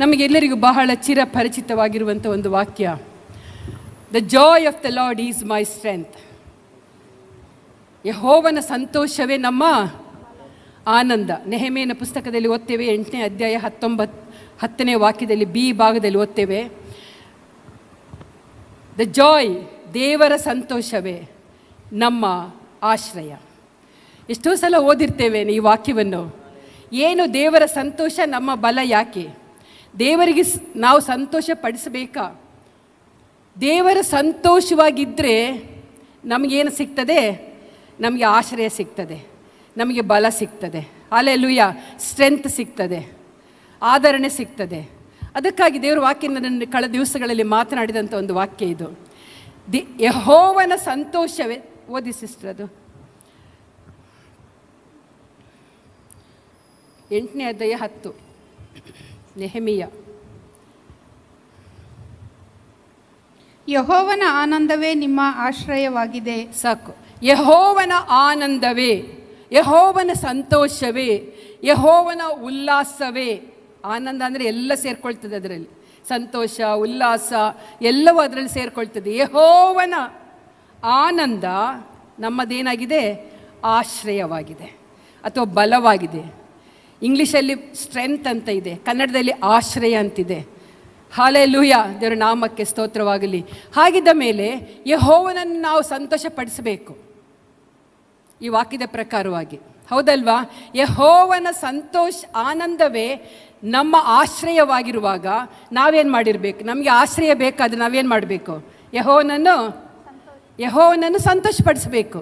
ನಮಗೆಲ್ಲರಿಗೂ ಬಹಳ ಚಿರಪರಿಚಿತವಾಗಿರುವಂಥ ಒಂದು ವಾಕ್ಯ, the joy of the lord is my strength. ಯೆಹೋವನ ಸಂತೋಷವೇ ನಮ್ಮ ಆನಂದ. ನೆಹೆಮೀಯನ ಪುಸ್ತಕದಲ್ಲಿ ಓದ್ತೇವೆ, 8ನೇ ಅಧ್ಯಾಯ 10ನೇ ವಾಕ್ಯದಲ್ಲಿ ಬಿ ಭಾಗದಲ್ಲಿ ಓದ್ತೇವೆ, ದ ಜಾಯ್, ದೇವರ ಸಂತೋಷವೇ ನಮ್ಮ ಆಶ್ರಯ. ಎಷ್ಟೋ ಸಲ ಓದಿರ್ತೇವೆ ಈ ವಾಕ್ಯವನ್ನು. ಏನು ದೇವರ ಸಂತೋಷ ನಮ್ಮ ಬಲ ಯಾಕೆ? ದೇವರಿಗೆ ನಾವು ಸಂತೋಷ ಪಡಿಸಬೇಕಾ? ದೇವರ ಸಂತೋಷವಾಗಿದ್ದರೆ ನಮಗೇನು ಸಿಗ್ತದೆ? ನಮಗೆ ಆಶ್ರಯ ಸಿಗ್ತದೆ, ನಮಗೆ ಬಲ ಸಿಗ್ತದೆ, ಹಲ್ಲೆಲೂಯಾ, ಸ್ಟ್ರೆಂತ್ ಸಿಗ್ತದೆ, ಆದರಣೆ ಸಿಗ್ತದೆ. ಅದಕ್ಕಾಗಿ ದೇವರ ವಾಕ್ಯ ನನ್ನ ಕಳೆದ ದಿವಸಗಳಲ್ಲಿ ಮಾತನಾಡಿದಂಥ ಒಂದು ವಾಕ್ಯ ಇದು. ಯೆಹೋವನ ಸಂತೋಷವೇ, ಓದಿ ಸಿಸ್ಟರ್, ಅದು 8ನೇ ಅಧ್ಯಾಯ 10, ನೆಹೆಮೀಯ. ಯೆಹೋವನ ಆನಂದವೇ ನಿಮ್ಮ ಆಶ್ರಯವಾಗಿದೆ. ಸಾಕು. ಯೆಹೋವನ ಆನಂದವೇ, ಯೆಹೋವನ ಸಂತೋಷವೇ, ಯೆಹೋವನ ಉಲ್ಲಾಸವೇ. ಆನಂದ ಅಂದರೆ ಎಲ್ಲ ಸೇರ್ಕೊಳ್ತದೆ ಅದರಲ್ಲಿ, ಸಂತೋಷ, ಉಲ್ಲಾಸ ಎಲ್ಲವೂ ಅದರಲ್ಲಿ ಸೇರ್ಕೊಳ್ತದೆ. ಯೆಹೋವನ ಆನಂದ ನಮ್ಮದೇನಾಗಿದೆ? ಆಶ್ರಯವಾಗಿದೆ ಅಥವಾ ಬಲವಾಗಿದೆ. ಇಂಗ್ಲೀಷಲ್ಲಿ ಸ್ಟ್ರೆಂತ್ ಅಂತ ಇದೆ, ಕನ್ನಡದಲ್ಲಿ ಆಶ್ರಯ ಅಂತಿದೆ. ಹಲ್ಲೆಲೂಯಾ, ದೇವರ ನಾಮಕ್ಕೆ ಸ್ತೋತ್ರವಾಗಲಿ. ಹಾಗಿದ್ದ ಮೇಲೆ ಯೆಹೋವನನ್ನು ನಾವು ಸಂತೋಷ ಪಡಿಸಬೇಕು ಈ ವಾಕ್ಯದ ಪ್ರಕಾರವಾಗಿ, ಹೌದಲ್ವಾ? ಯೆಹೋವನ ಆನಂದವೇ ನಮ್ಮ ಆಶ್ರಯವಾಗಿರುವಾಗ ನಾವೇನು ಮಾಡಿರಬೇಕು? ನಮಗೆ ಆಶ್ರಯ ಬೇಕಾದರೆ ನಾವೇನು ಮಾಡಬೇಕು? ಯೆಹೋವನನ್ನು ಸಂತೋಷಪಡಿಸಬೇಕು,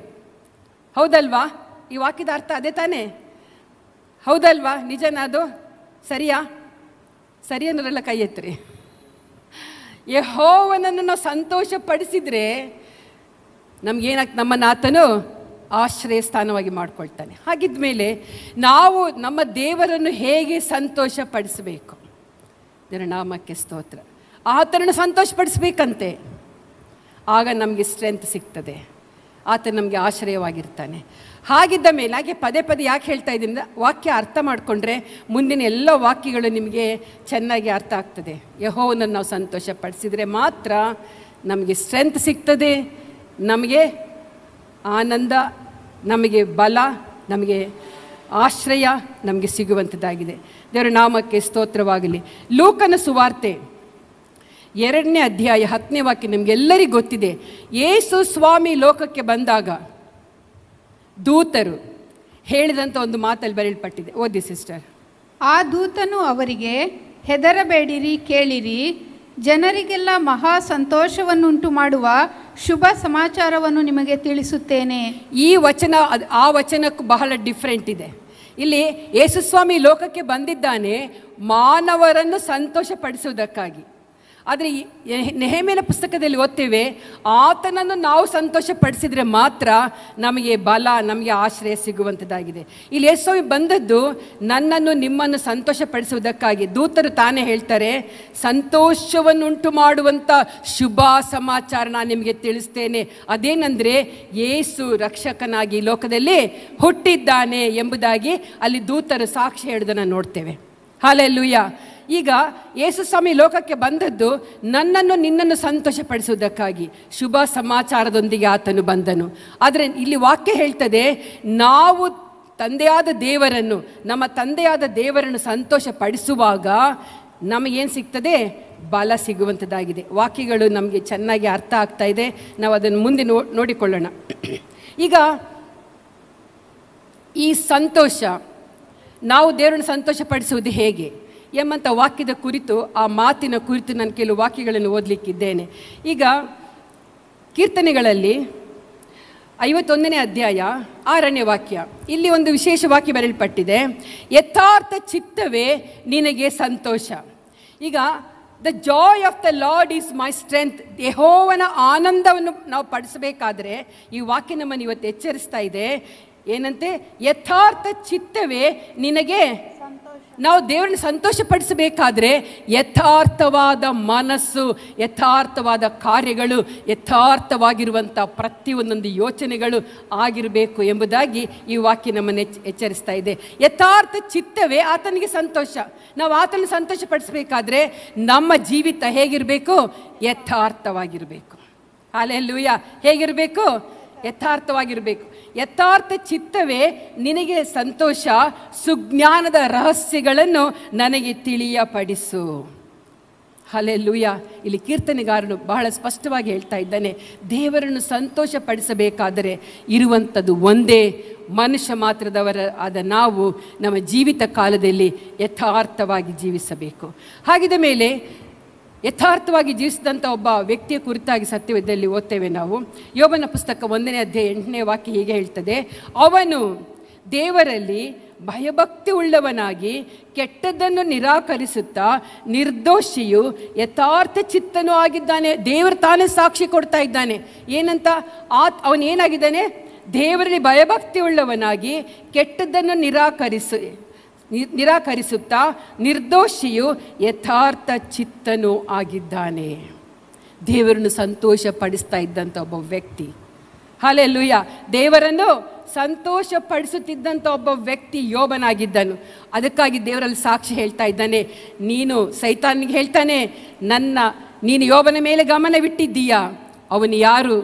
ಹೌದಲ್ವಾ? ಈ ವಾಕ್ಯದ ಅರ್ಥ ಅದೇ ತಾನೇ, ಹೌದಲ್ವಾ? ನಿಜನಾ? ಅದು ಸರಿಯಾ? ಸರಿ ಅನ್ನೋರೆಲ್ಲ ಕೈ ಎತ್ತರಿ. ಯೆಹೋವನನ್ನು ನಾವು ಸಂತೋಷ ಪಡಿಸಿದರೆ ನಮಗೇನಾಗ್ತದೆ? ನಮ್ಮನ್ನು ಆತನು ಆಶ್ರಯ ಸ್ಥಾನವಾಗಿ ಮಾಡ್ಕೊಳ್ತಾನೆ. ಹಾಗಿದ್ದ ಮೇಲೆ ನಾವು ನಮ್ಮ ದೇವರನ್ನು ಹೇಗೆ ಸಂತೋಷ ಪಡಿಸಬೇಕು? ದೇವರ ನಾಮಕ್ಕೆ ಸ್ತೋತ್ರ. ಆತನನ್ನು ಸಂತೋಷಪಡಿಸ್ಬೇಕಂತೆ, ಆಗ ನಮಗೆ ಸ್ಟ್ರೆಂತ್ ಸಿಗ್ತದೆ, ಆತ ನಮಗೆ ಆಶ್ರಯವಾಗಿರ್ತಾನೆ. ಹಾಗಿದ್ದ ಮೇಲೆ, ಹಾಗೆ ಪದೇ ಪದೇ ಯಾಕೆ ಹೇಳ್ತಾ ಇದ್ದೀನಿ? ವಾಕ್ಯ ಅರ್ಥ ಮಾಡಿಕೊಂಡ್ರೆ ಮುಂದಿನ ಎಲ್ಲ ವಾಕ್ಯಗಳು ನಿಮಗೆ ಚೆನ್ನಾಗಿ ಅರ್ಥ ಆಗ್ತದೆ. ಯೆಹೋವನನ್ನು ನಾವು ಸಂತೋಷ ಪಡಿಸಿದರೆ ಮಾತ್ರ ನಮಗೆ ಸ್ಟ್ರೆಂತ್ ಸಿಗ್ತದೆ, ನಮಗೆ ಆನಂದ, ನಮಗೆ ಬಲ, ನಮಗೆ ಆಶ್ರಯ ನಮಗೆ ಸಿಗುವಂಥದ್ದಾಗಿದೆ. ದೇವರ ನಾಮಕ್ಕೆ ಸ್ತೋತ್ರವಾಗಲಿ. ಲೂಕನ ಸುವಾರ್ತೆ 2ನೇ ಅಧ್ಯಾಯ 10ನೇ ವಾಕ್ಯ ನಿಮಗೆಲ್ಲರಿಗೂ ಗೊತ್ತಿದೆ. ಯೇಸು ಸ್ವಾಮಿ ಲೋಕಕ್ಕೆ ಬಂದಾಗ ದೂತರು ಹೇಳಿದಂಥ ಒಂದು ಮಾತಲ್ಲಿ ಬರೆಯಲ್ಪಟ್ಟಿದೆ, ಓದಿ ಸಿಸ್ಟರ್. ಆ ದೂತನು ಅವರಿಗೆ, ಹೆದರಬೇಡಿರಿ, ಕೇಳಿರಿ, ಜನರಿಗೆಲ್ಲ ಮಹಾ ಸಂತೋಷವನ್ನುಂಟು ಮಾಡುವ ಶುಭ ಸಮಾಚಾರವನ್ನು ನಿಮಗೆ ತಿಳಿಸುತ್ತೇನೆ. ಈ ವಚನ ಆ ವಚನಕ್ಕೂ ಬಹಳ ಡಿಫ್ರೆಂಟ್ ಇದೆ. ಇಲ್ಲಿ ಯೇಸುಸ್ವಾಮಿ ಲೋಕಕ್ಕೆ ಬಂದಿದ್ದಾನೆ ಮಾನವರನ್ನು ಸಂತೋಷ ಪಡಿಸುವುದಕ್ಕಾಗಿ. ಆದರೆ ನೆಹೆಮೀಯನ ಪುಸ್ತಕದಲ್ಲಿ ಓದ್ತೇವೆ, ಆತನನ್ನು ನಾವು ಸಂತೋಷ ಪಡಿಸಿದರೆ ಮಾತ್ರ ನಮಗೆ ಬಲ, ನಮಗೆ ಆಶ್ರಯ ಸಿಗುವಂಥದ್ದಾಗಿದೆ. ಇಲ್ಲಿ ಯೇಸುಸ್ವಾಮಿ ಬಂದದ್ದು ನನ್ನನ್ನು ನಿಮ್ಮನ್ನು ಸಂತೋಷ ಪಡಿಸುವುದಕ್ಕಾಗಿ. ದೂತರು ತಾನೇ ಹೇಳ್ತಾರೆ, ಸಂತೋಷವನ್ನುಂಟು ಮಾಡುವಂಥ ಶುಭ ಸಮಾಚಾರ ನಾನು ನಿಮಗೆ ತಿಳಿಸ್ತೇನೆ. ಅದೇನೆಂದರೆ ಯೇಸು ರಕ್ಷಕನಾಗಿ ಲೋಕದಲ್ಲಿ ಹುಟ್ಟಿದ್ದಾನೆ ಎಂಬುದಾಗಿ ಅಲ್ಲಿ ದೂತರು ಸಾಕ್ಷಿ ಹೇಳೋದನ್ನು ನೋಡ್ತೇವೆ. ಹಲ್ಲೆಲೂಯಾ. ಈಗ ಯೇಸುಸ್ವಾಮಿ ಲೋಕಕ್ಕೆ ಬಂದದ್ದು ನನ್ನನ್ನು ನಿನ್ನನ್ನು ಸಂತೋಷಪಡಿಸುವುದಕ್ಕಾಗಿ, ಶುಭ ಸಮಾಚಾರದೊಂದಿಗೆ ಆತನು ಬಂದನು. ಆದರೆ ಇಲ್ಲಿ ವಾಕ್ಯ ಹೇಳ್ತದೆ, ನಾವು ತಂದೆಯಾದ ದೇವರನ್ನು, ನಮ್ಮ ತಂದೆಯಾದ ದೇವರನ್ನು ಸಂತೋಷ ಪಡಿಸುವಾಗ ನಮಗೇನು ಸಿಗ್ತದೆ? ಬಲ ಸಿಗುವಂಥದ್ದಾಗಿದೆ. ವಾಕ್ಯಗಳು ನಮಗೆ ಚೆನ್ನಾಗಿ ಅರ್ಥ ಆಗ್ತಾ ಇದೆ, ನಾವು ಅದನ್ನು ಮುಂದೆ ನೋಡಿಕೊಳ್ಳೋಣ. ಈಗ ಈ ಸಂತೋಷ, ನಾವು ದೇವರನ್ನು ಸಂತೋಷ ಪಡಿಸುವುದು ಹೇಗೆ ಎಂಬಂಥ ವಾಕ್ಯದ ಕುರಿತು, ಆ ಮಾತಿನ ಕುರಿತು ನಾನು ಕೆಲವು ವಾಕ್ಯಗಳನ್ನು ಓದಲಿಕ್ಕಿದ್ದೇನೆ. ಈಗ ಕೀರ್ತನೆಗಳಲ್ಲಿ 51ನೇ ಅಧ್ಯಾಯ 6ನೇ ವಾಕ್ಯ, ಇಲ್ಲಿ ಒಂದು ವಿಶೇಷ ವಾಕ್ಯ ಬರೆಯಲ್ಪಟ್ಟಿದೆ, ಯಥಾರ್ಥ ಚಿತ್ತವೇ ನಿನಗೆ ಸಂತೋಷ. ಈಗ the joy of the lord is my strength. ಯೆಹೋವನ ಆನಂದವನ್ನು ನಾವು ಪಡಿಸಬೇಕಾದ್ರೆ ಈ ವಾಕ್ಯ ನಮ್ಮನ್ನು ಇವತ್ತು ಎಚ್ಚರಿಸ್ತಾ ಇದೆ. ಏನಂತೆ? ಯಥಾರ್ಥ ಚಿತ್ತವೇ ನಿನಗೆ ನಾವು ದೇವರನ್ನು ಸಂತೋಷಪಡಿಸಬೇಕಾದ್ರೆ ಯಥಾರ್ಥವಾದ ಮನಸ್ಸು, ಯಥಾರ್ಥವಾದ ಕಾರ್ಯಗಳು, ಯಥಾರ್ಥವಾಗಿರುವಂಥ ಪ್ರತಿಯೊಂದೊಂದು ಯೋಚನೆಗಳು ಆಗಿರಬೇಕು ಎಂಬುದಾಗಿ ಈ ವಾಕ್ಯ ನಮ್ಮನ್ನು ಎಚ್ಚರಿಸ್ತಾ ಇದೆ. ಯಥಾರ್ಥ ಚಿತ್ತವೇ ಆತನಿಗೆ ಸಂತೋಷ. ನಾವು ಆತನ ಸಂತೋಷಪಡಿಸಬೇಕಾದ್ರೆ ನಮ್ಮ ಜೀವಿತ ಹೇಗಿರಬೇಕು? ಯಥಾರ್ಥವಾಗಿರಬೇಕು. ಹಲ್ಲೆಲೂಯಾ. ಹೇಗಿರಬೇಕು? ಯಥಾರ್ಥವಾಗಿರಬೇಕು. ಯಥಾರ್ಥ ಚಿತ್ತವೇ ನಿನಗೆ ಸಂತೋಷ, ಸುಜ್ಞಾನದ ರಹಸ್ಯಗಳನ್ನು ನನಗೆ ತಿಳಿಯಪಡಿಸು. ಹಲ್ಲೆಲೂಯಾ. ಇಲ್ಲಿ ಕೀರ್ತನೆಗಾರನು ಬಹಳ ಸ್ಪಷ್ಟವಾಗಿ ಹೇಳ್ತಾ ಇದ್ದಾನೆ, ದೇವರನ್ನು ಸಂತೋಷಪಡಿಸಬೇಕಾದರೆ ಇರುವಂಥದ್ದು ಒಂದೇ, ಮನುಷ್ಯ ಮಾತ್ರದವರ ಆದ ನಾವು ನಮ್ಮ ಜೀವಿತ ಕಾಲದಲ್ಲಿ ಯಥಾರ್ಥವಾಗಿ ಜೀವಿಸಬೇಕು. ಹಾಗಿದ ಮೇಲೆ ಯಥಾರ್ಥವಾಗಿ ಜೀವಿಸಿದಂಥ ಒಬ್ಬ ವ್ಯಕ್ತಿಯ ಕುರಿತಾಗಿ ಸತ್ಯವೇದದಲ್ಲಿ ಓದ್ತೇವೆ ನಾವು. ಯೋಬನ ಪುಸ್ತಕ 1ನೇ ಅಧ್ಯಾಯ 8ನೇ ವಾಕ್ಯ ಹೀಗೆ ಹೇಳ್ತದೆ, ಅವನು ದೇವರಲ್ಲಿ ಭಯಭಕ್ತಿ ಉಳ್ಳವನಾಗಿ ಕೆಟ್ಟದ್ದನ್ನು ನಿರಾಕರಿಸುತ್ತಾ ನಿರ್ದೋಷಿಯು ಯಥಾರ್ಥ ಚಿತ್ತನೂ ಆಗಿದ್ದಾನೆ. ದೇವರು ತಾನೇ ಸಾಕ್ಷಿ ಕೊಡ್ತಾ ಇದ್ದಾನೆ. ಏನಂತ? ಅವನೇನಾಗಿದ್ದಾನೆ? ದೇವರಲ್ಲಿ ಭಯಭಕ್ತಿ ಉಳ್ಳವನಾಗಿ ಕೆಟ್ಟದ್ದನ್ನು ನಿರಾಕರಿಸುತ್ತಾ ನಿರ್ದೋಷಿಯು ಯಥಾರ್ಥ ಚಿತ್ತನೂ ಆಗಿದ್ದಾನೆ. ದೇವರನ್ನು ಸಂತೋಷ ಪಡಿಸ್ತಾ ಇದ್ದಂಥ ಒಬ್ಬ ವ್ಯಕ್ತಿ. ಹಲ್ಲೆಲೂಯಾ. ದೇವರನ್ನು ಸಂತೋಷ ಪಡಿಸುತ್ತಿದ್ದಂಥ ಒಬ್ಬ ವ್ಯಕ್ತಿ ಯೋಬನಾಗಿದ್ದನು. ಅದಕ್ಕಾಗಿ ದೇವರಲ್ಲಿ ಸಾಕ್ಷಿ ಹೇಳ್ತಾ ಇದ್ದಾನೆ. ನೀನು ಸೈತಾನಿಗೆ ಹೇಳ್ತಾನೆ, ನೀನು ಯೋಬನ ಮೇಲೆ ಗಮನವಿಟ್ಟಿದ್ದೀಯಾ? ಅವನು ಯಾರು?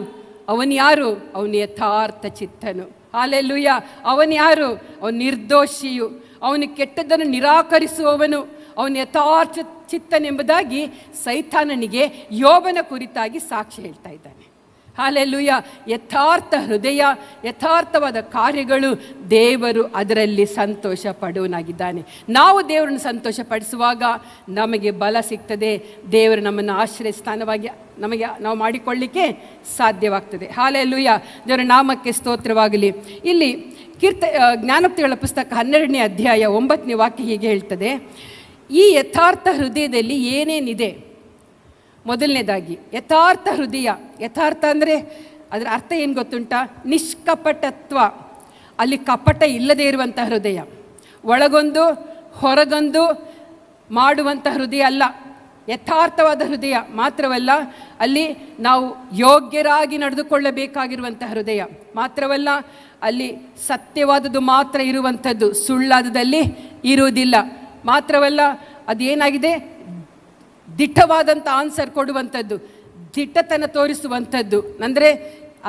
ಅವನು ಯಥಾರ್ಥ ಚಿತ್ತನು. ಹಲ್ಲೆಲೂಯಾ. ಅವನು ಯಾರು? ಅವನು ನಿರ್ದೋಷಿಯು, ಅವನು ಕೆಟ್ಟದ್ದನ್ನು ನಿರಾಕರಿಸುವವನು, ಅವನು ಯಥಾರ್ಥ ಚಿತ್ತನೆಂಬುದಾಗಿ ಸೈತಾನನಿಗೆ ಯೋಬನ ಕುರಿತಾಗಿ ಸಾಕ್ಷಿ ಹೇಳ್ತಾ ಇದ್ದಾನೆ. ಹಲ್ಲೆಲೂಯಾ. ಯಥಾರ್ಥ ಹೃದಯ, ಯಥಾರ್ಥವಾದ ಕಾರ್ಯಗಳು, ದೇವರು ಅದರಲ್ಲಿ ಸಂತೋಷ ಪಡುವನಾಗಿದ್ದಾನೆ. ನಾವು ದೇವರನ್ನು ಸಂತೋಷ ಪಡಿಸುವಾಗ ನಮಗೆ ಬಲ ಸಿಗ್ತದೆ. ದೇವರು ನಮ್ಮನ್ನು ಆಶ್ರಯ ಸ್ಥಾನವಾಗಿ ನಾವು ಮಾಡಿಕೊಳ್ಳಿಕ್ಕೆ ಸಾಧ್ಯವಾಗ್ತದೆ. ಹಲ್ಲೆಲೂಯಾ. ದೇವರ ನಾಮಕ್ಕೆ ಸ್ತೋತ್ರವಾಗಲಿ. ಇಲ್ಲಿ ಜ್ಞಾನೋಕ್ತಿಗಳ ಪುಸ್ತಕ 12ನೇ ಅಧ್ಯಾಯ 9ನೇ ವಾಕ್ಯ ಹೀಗೆ ಹೇಳ್ತದೆ, ಈ ಯಥಾರ್ಥ ಹೃದಯದಲ್ಲಿ ಏನೇನಿದೆ? ಮೊದಲನೇದಾಗಿ ಯಥಾರ್ಥ ಹೃದಯ. ಯಥಾರ್ಥ ಅಂದರೆ ಅದರ ಅರ್ಥ ಏನು ಗೊತ್ತುಂಟ? ನಿಷ್ಕಪಟತ್ವ. ಅಲ್ಲಿ ಕಪಟ ಇಲ್ಲದೇ ಇರುವಂಥ ಹೃದಯ, ಒಳಗೊಂದು ಹೊರಗೊಂದು ಮಾಡುವಂಥ ಹೃದಯ ಅಲ್ಲ, ಯಥಾರ್ಥವಾದ ಹೃದಯ. ಮಾತ್ರವಲ್ಲ, ಅಲ್ಲಿ ನಾವು ಯೋಗ್ಯರಾಗಿ ನಡೆದುಕೊಳ್ಳಬೇಕಾಗಿರುವಂಥ ಹೃದಯ. ಮಾತ್ರವಲ್ಲ, ಅಲ್ಲಿ ಸತ್ಯವಾದದ್ದು ಮಾತ್ರ ಇರುವಂಥದ್ದು, ಸುಳ್ಳಾದದಲ್ಲಿ ಇರುವುದಿಲ್ಲ. ಮಾತ್ರವಲ್ಲ, ಅದೇನಾಗಿದೆ? ದಿಟ್ಟವಾದಂಥ ಆನ್ಸರ್ ಕೊಡುವಂಥದ್ದು, ದಿಟ್ಟತನ ತೋರಿಸುವಂಥದ್ದು. ಅಂದರೆ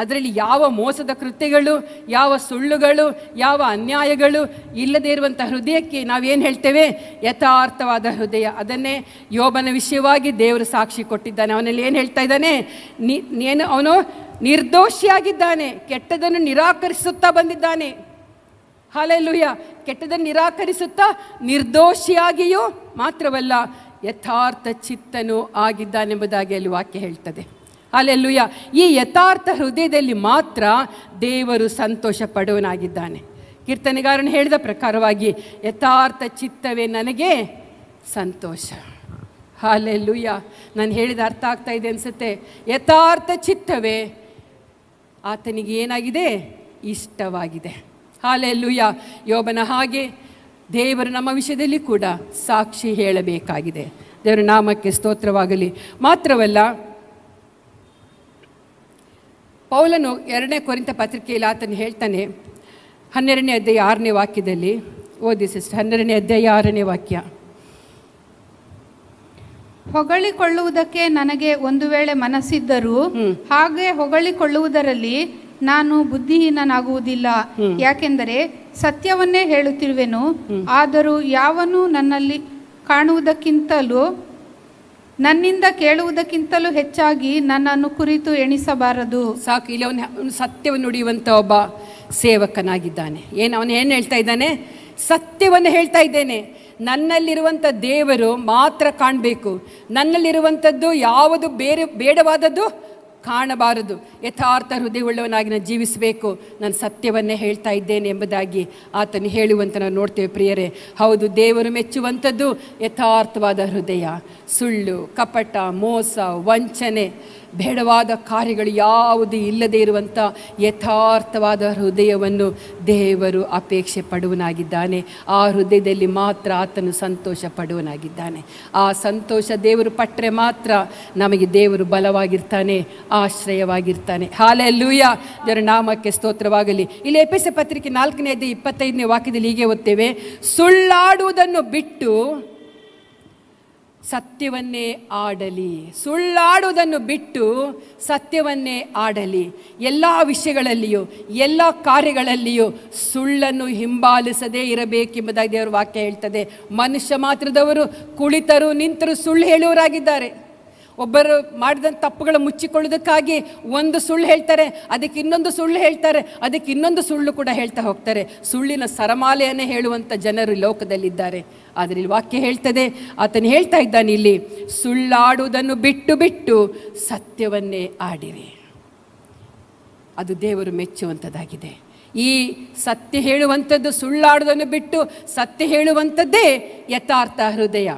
ಅದರಲ್ಲಿ ಯಾವ ಮೋಸದ ಕೃತ್ಯಗಳು, ಯಾವ ಸುಳ್ಳುಗಳು, ಯಾವ ಅನ್ಯಾಯಗಳು ಇಲ್ಲದೇ ಇರುವಂಥ ಹೃದಯಕ್ಕೆ ನಾವೇನು ಹೇಳ್ತೇವೆ? ಯಥಾರ್ಥವಾದ ಹೃದಯ. ಅದನ್ನೇ ಯೋಬನ ವಿಷಯವಾಗಿ ದೇವರು ಸಾಕ್ಷಿ ಕೊಟ್ಟಿದ್ದಾನೆ. ಅವನಲ್ಲಿ ಏನು ಹೇಳ್ತಾ ಇದ್ದಾನೆ? ಅವನು ನಿರ್ದೋಷಿಯಾಗಿದ್ದಾನೆ, ಕೆಟ್ಟದನ್ನು ನಿರಾಕರಿಸುತ್ತಾ ಬಂದಿದ್ದಾನೆ. ಹಲ್ಲೆಲೂಯಾ. ಕೆಟ್ಟದನ್ನು ನಿರಾಕರಿಸುತ್ತಾ ನಿರ್ದೋಷಿಯಾಗಿಯೂ ಮಾತ್ರವಲ್ಲ, ಯಥಾರ್ಥ ಚಿತ್ತನೂ ಆಗಿದ್ದಾನೆಂಬುದಾಗಿ ಅಲ್ಲಿ ವಾಕ್ಯ ಹೇಳ್ತದೆ. ಹಲ್ಲೆಲೂಯಾ. ಈ ಯಥಾರ್ಥ ಹೃದಯದಲ್ಲಿ ಮಾತ್ರ ದೇವರು ಸಂತೋಷ ಪಡುವನಾಗಿದ್ದಾನೆ. ಕೀರ್ತನೆಗಾರನು ಹೇಳಿದ ಪ್ರಕಾರವಾಗಿ, ಯಥಾರ್ಥ ಚಿತ್ತವೇ ನನಗೆ ಸಂತೋಷ. ಹಲ್ಲೆಲೂಯಾ. ನಾನು ಹೇಳಿದ ಅರ್ಥ ಆಗ್ತಾ ಇದೆ ಅನಿಸುತ್ತೆ. ಯಥಾರ್ಥ ಚಿತ್ತವೇ ಆತನಿಗೆ ಏನಾಗಿದೆ? ಇಷ್ಟವಾಗಿದೆ. ಹಲ್ಲೆಲೂಯಾ. ಯೋಬನ ಹಾಗೆ ದೇವರು ನಮ್ಮ ವಿಷಯದಲ್ಲಿ ಕೂಡ ಸಾಕ್ಷಿ ಹೇಳಬೇಕಾಗಿದೆ. ದೇವರ ನಾಮಕ್ಕೆ ಸ್ತೋತ್ರವಾಗಲಿ. ಮಾತ್ರವಲ್ಲ, ಪೌಲನು 2ನೇ ಕೊರಿಂಥ ಪತ್ರಿಕೆಯಲ್ಲಿ ಆತನು ಹೇಳ್ತಾನೆ, 12ನೇ ಅಧ್ಯಾಯ 6ನೇ ವಾಕ್ಯದಲ್ಲಿ ಓದಿ ಸಿಸ್ಟರ್. 12ನೇ ಅಧ್ಯಾಯ 6ನೇ ವಾಕ್ಯ. ಹೊಗಳಿಕೊಳ್ಳುವುದಕ್ಕೆ ನನಗೆ ಒಂದು ವೇಳೆ ಮನಸ್ಸಿದ್ದರೂ ಹಾಗೆ ಹೊಗಳಿಕೊಳ್ಳುವುದರಲ್ಲಿ ನಾನು ಬುದ್ಧಿಹೀನನಾಗುವುದಿಲ್ಲ. ಯಾಕೆಂದರೆ ಸತ್ಯವನ್ನೇ ಹೇಳುತ್ತಿರುವೆನು. ಆದರೂ ಯಾವನು ನನ್ನಲ್ಲಿ ಕಾಣುವುದಕ್ಕಿಂತಲೂ ನನ್ನಿಂದ ಕೇಳುವುದಕ್ಕಿಂತಲೂ ಹೆಚ್ಚಾಗಿ ನನ್ನನ್ನು ಕುರಿತು ಎಣಿಸಬಾರದು. ಸಾಕು. ಇಲ್ಲಿ ಅವನು ಸತ್ಯವನ್ನು ನುಡಿಯುವಂಥ ಒಬ್ಬ ಸೇವಕನಾಗಿದ್ದಾನೆ. ಅವನು ಏನು ಹೇಳ್ತಾ ಇದ್ದಾನೆ? ಸತ್ಯವನ್ನು ಹೇಳ್ತಾ ಇದ್ದೇನೆ. ನನ್ನಲ್ಲಿರುವಂಥ ದೇವರು ಮಾತ್ರ ಕಾಣಬೇಕು. ನನ್ನಲ್ಲಿರುವಂಥದ್ದು ಯಾವುದು ಬೇಡವಾದದ್ದು ಕಾಣಬಾರದು. ಯಥಾರ್ಥ ಹೃದಯವುಳ್ಳವನಾಗಿ ನಾನು ಜೀವಿಸಬೇಕು. ನಾನು ಸತ್ಯವನ್ನೇ ಹೇಳ್ತಾ ಇದ್ದೇನೆ ಎಂಬುದಾಗಿ ಆತನು ಹೇಳುವಂತ ನಾವು ನೋಡ್ತೇವೆ ಪ್ರಿಯರೇ. ಹೌದು, ದೇವರು ಮೆಚ್ಚುವಂಥದ್ದು ಯಥಾರ್ಥವಾದ ಹೃದಯ. ಸುಳ್ಳು, ಕಪಟ, ಮೋಸ, ವಂಚನೆ, ಬೇಡವಾದ ಕಾರ್ಯಗಳು ಯಾವುದೇ ಇಲ್ಲದೇ ಇರುವಂಥ ಯಥಾರ್ಥವಾದ ಹೃದಯವನ್ನು ದೇವರು ಅಪೇಕ್ಷೆ ಪಡುವನಾಗಿದ್ದಾನೆ. ಆ ಹೃದಯದಲ್ಲಿ ಮಾತ್ರ ಆತನು ಸಂತೋಷ ಪಡುವನಾಗಿದ್ದಾನೆ. ಆ ಸಂತೋಷ ದೇವರು ಪಟ್ಟರೆ ಮಾತ್ರ ನಮಗೆ ದೇವರು ಬಲವಾಗಿರ್ತಾನೆ, ಆಶ್ರಯವಾಗಿರ್ತಾನೆ. ಹಲ್ಲೆಲೂಯಾ, ದೇವರ ನಾಮಕ್ಕೆ ಸ್ತೋತ್ರವಾಗಲಿ. ಇಲ್ಲಿ ಎಫೆಸ ಪತ್ರಿಕೆ 4ನೇ ಅಧ್ಯಾಯ 25ನೇ ವಾಕ್ಯದಲ್ಲಿ ಹೀಗೆ ಓದ್ತೇವೆ, ಸುಳ್ಳಾಡುವುದನ್ನು ಬಿಟ್ಟು ಸತ್ಯವನ್ನೇ ಆಡಲಿ. ಸುಳ್ಳಾಡುವುದನ್ನು ಬಿಟ್ಟು ಸತ್ಯವನ್ನೇ ಆಡಲಿ. ಎಲ್ಲ ವಿಷಯಗಳಲ್ಲಿಯೂ ಎಲ್ಲ ಕಾರ್ಯಗಳಲ್ಲಿಯೂ ಸುಳ್ಳನ್ನು ಹಿಂಬಾಲಿಸದೇ ಇರಬೇಕೆಂಬುದಾಗಿ ದೇವರ ವಾಕ್ಯ ಹೇಳ್ತದೆ. ಮನುಷ್ಯ ಮಾತ್ರದವರು ಕುಳಿತರು ನಿಂತರು ಸುಳ್ಳು ಹೇಳುವವರಾಗಿದ್ದಾರೆ. ಒಬ್ಬರು ಮಾಡಿದಂಥ ತಪ್ಪುಗಳು ಮುಚ್ಚಿಕೊಳ್ಳೋದಕ್ಕಾಗಿ ಒಂದು ಸುಳ್ಳು ಹೇಳ್ತಾರೆ, ಅದಕ್ಕೆ ಇನ್ನೊಂದು ಸುಳ್ಳು ಹೇಳ್ತಾರೆ, ಅದಕ್ಕೆ ಇನ್ನೊಂದು ಸುಳ್ಳು ಕೂಡ ಹೇಳ್ತಾ ಹೋಗ್ತಾರೆ. ಸುಳ್ಳಿನ ಸರಮಾಲೆಯನ್ನೇ ಹೇಳುವಂಥ ಜನರು ಲೋಕದಲ್ಲಿದ್ದಾರೆ. ಆದರೆ ಇಲ್ಲಿ ವಾಕ್ಯ ಹೇಳ್ತದೆ, ಆತನು ಹೇಳ್ತಾ ಇದ್ದಾನೆ ಇಲ್ಲಿ, ಸುಳ್ಳಾಡುವುದನ್ನು ಬಿಟ್ಟು ಬಿಟ್ಟು ಸತ್ಯವನ್ನೇ ಆಡಿರಿ. ಅದು ದೇವರು ಮೆಚ್ಚುವಂಥದ್ದಾಗಿದೆ. ಈ ಸತ್ಯ ಹೇಳುವಂಥದ್ದು, ಸುಳ್ಳಾಡುವುದನ್ನು ಬಿಟ್ಟು ಸತ್ಯ ಹೇಳುವಂಥದ್ದೇ ಯಥಾರ್ಥ ಹೃದಯ.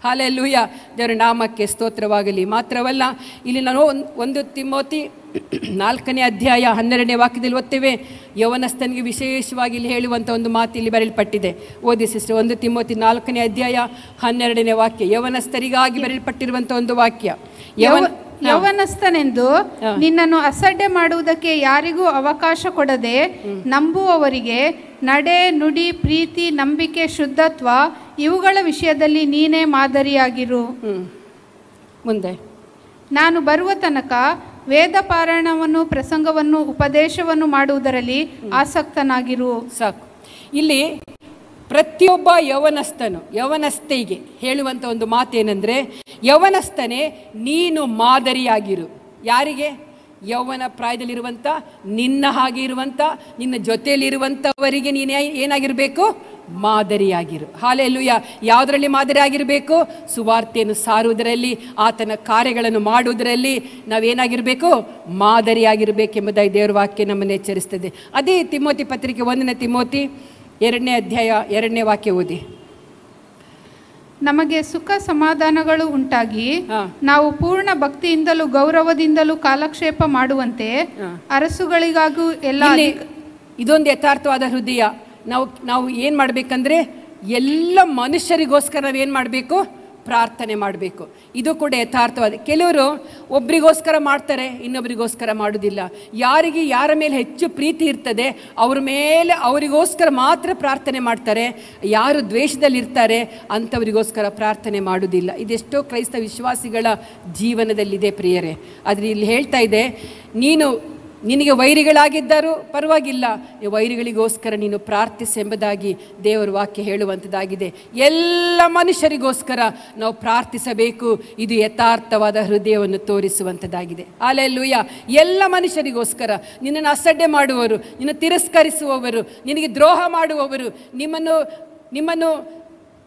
ಹಲ್ಲೆಲೂಯಾ, ದೇವರ ನಾಮಕ್ಕೆ ಸ್ತೋತ್ರವಾಗಲಿ. ಮಾತ್ರವಲ್ಲ, ಇಲ್ಲಿ ನಾನು 1 ತಿಮೋತಿ 4ನೇ ಅಧ್ಯಾಯ 12ನೇ ವಾಕ್ಯದಲ್ಲಿ ಓದ್ತೇವೆ. ಯೌವನಸ್ಥನಿಗೆ ವಿಶೇಷವಾಗಿ ಇಲ್ಲಿ ಹೇಳುವಂಥ ಒಂದು ಮಾತು ಇಲ್ಲಿ ಬರೆಯಲ್ಪಟ್ಟಿದೆ. ಓದಿ ಸಿಸ್ಟರ್, 1 ತಿಮೋತಿ 4ನೇ ಅಧ್ಯಾಯ 12ನೇ ವಾಕ್ಯ, ಯೌವನಸ್ಥರಿಗಾಗಿ ಬರೆಯಲ್ಪಟ್ಟಿರುವಂಥ ಒಂದು ವಾಕ್ಯ. ಯೌವನಸ್ಥನೆಂದು ನಿನ್ನನ್ನು ಅಸಡ್ಡೆ ಮಾಡುವುದಕ್ಕೆ ಯಾರಿಗೂ ಅವಕಾಶ ಕೊಡದೆ ನಂಬುವವರಿಗೆ ನಡೆ, ನುಡಿ, ಪ್ರೀತಿ, ನಂಬಿಕೆ, ಶುದ್ಧತ್ವ ಇವುಗಳ ವಿಷಯದಲ್ಲಿ ನೀನೇ ಮಾದರಿಯಾಗಿರು. ಮುಂದೆ, ನಾನು ಬರುವ ತನಕ ವೇದ ಪಾರಾಯಣವನ್ನು, ಪ್ರಸಂಗವನ್ನು, ಉಪದೇಶವನ್ನು ಮಾಡುವುದರಲ್ಲಿ ಆಸಕ್ತನಾಗಿರು. ಸಾಕು. ಇಲ್ಲಿ ಪ್ರತಿಯೊಬ್ಬ ಯೌವನಸ್ಥೆಗೆ ಹೇಳುವಂಥ ಒಂದು ಮಾತೇನೆಂದರೆ, ಯೌವನಸ್ಥನೇ ನೀನು ಮಾದರಿಯಾಗಿರು. ಯಾರಿಗೆ? ಯೌವನ ಪ್ರಾಯದಲ್ಲಿರುವಂಥ, ನಿನ್ನ ಹಾಗೆ ಇರುವಂಥ, ನಿನ್ನ ಜೊತೆಯಲ್ಲಿರುವಂಥವರಿಗೆ ನೀನು ಏನಾಗಿರಬೇಕು? ಮಾದರಿಯಾಗಿರು. ಹಲ್ಲೆಲೂಯಾ. ಯಾವುದರಲ್ಲಿ ಮಾದರಿ ಆಗಿರಬೇಕು? ಸುವಾರ್ತೆಯನ್ನು ಸಾರುವುದರಲ್ಲಿ, ಆತನ ಕಾರ್ಯಗಳನ್ನು ಮಾಡುವುದರಲ್ಲಿ ನಾವೇನಾಗಿರಬೇಕು? ಮಾದರಿಯಾಗಿರಬೇಕೆಂಬುದಾಗಿ ದೇವರ ವಾಕ್ಯ ನಮ್ಮನ್ನು ಎಚ್ಚರಿಸ್ತದೆ. ಅದೇ ತಿಮೋತಿ ಪತ್ರಿಕೆ 1ನೇ ತಿಮೋತಿ 2ನೇ ಅಧ್ಯಾಯ 2ನೇ ವಾಕ್ಯ ಓದಿ. ನಮಗೆ ಸುಖ ಸಮಾಧಾನಗಳು ಉಂಟಾಗಿ ನಾವು ಪೂರ್ಣ ಭಕ್ತಿಯಿಂದಲೂ ಗೌರವದಿಂದಲೂ ಕಾಲಕ್ಷೇಪ ಮಾಡುವಂತೆ ಅರಸುಗಳಿಗಾಗೂ ಎಲ್ಲ. ಇದೊಂದು ಯಥಾರ್ಥವಾದ ಹೃದಯ. ನಾವು ಏನು ಮಾಡಬೇಕಂದ್ರೆ, ಎಲ್ಲ ಮನುಷ್ಯರಿಗೋಸ್ಕರ ನಾವೇನು ಮಾಡಬೇಕು? ಪ್ರಾರ್ಥನೆ ಮಾಡಬೇಕು. ಇದು ಕೂಡ ಯಥಾರ್ಥವಾದ. ಕೆಲವರು ಒಬ್ರಿಗೋಸ್ಕರ ಮಾಡ್ತಾರೆ, ಇನ್ನೊಬ್ರಿಗೋಸ್ಕರ ಮಾಡೋದಿಲ್ಲ. ಯಾರ ಮೇಲೆ ಹೆಚ್ಚು ಪ್ರೀತಿ ಇರ್ತದೆ ಅವರಿಗೋಸ್ಕರ ಮಾತ್ರ ಪ್ರಾರ್ಥನೆ ಮಾಡ್ತಾರೆ. ಯಾರು ದ್ವೇಷದಲ್ಲಿರ್ತಾರೆ ಅಂಥವರಿಗೋಸ್ಕರ ಪ್ರಾರ್ಥನೆ ಮಾಡೋದಿಲ್ಲ. ಇದೆಷ್ಟೋ ಕ್ರೈಸ್ತ ವಿಶ್ವಾಸಿಗಳ ಜೀವನದಲ್ಲಿದೆ ಪ್ರಿಯರೇ. ಆದರೆ ಇಲ್ಲಿ ಹೇಳ್ತಾ ಇದೆ, ನಿನಗೆ ವೈರಿಗಳಾಗಿದ್ದರೂ ಪರವಾಗಿಲ್ಲ, ವೈರಿಗಳಿಗೋಸ್ಕರ ನೀನು ಪ್ರಾರ್ಥಿಸೆಂಬುದಾಗಿ ದೇವರ ವಾಕ್ಯ ಹೇಳುವಂಥದ್ದಾಗಿದೆ. ಎಲ್ಲ ಮನುಷ್ಯರಿಗೋಸ್ಕರ ನಾವು ಪ್ರಾರ್ಥಿಸಬೇಕು. ಇದು ಯಥಾರ್ಥವಾದ ಹೃದಯವನ್ನು ತೋರಿಸುವಂಥದ್ದಾಗಿದೆ. ಹಲ್ಲೆಲೂಯಾ. ಎಲ್ಲ ಮನುಷ್ಯರಿಗೋಸ್ಕರ, ನಿನ್ನನ್ನು ಅಸಡ್ಡೆ ಮಾಡುವವರು, ನಿನ್ನ ತಿರಸ್ಕರಿಸುವವರು, ನಿನಗೆ ದ್ರೋಹ ಮಾಡುವವರು, ನಿಮ್ಮನ್ನು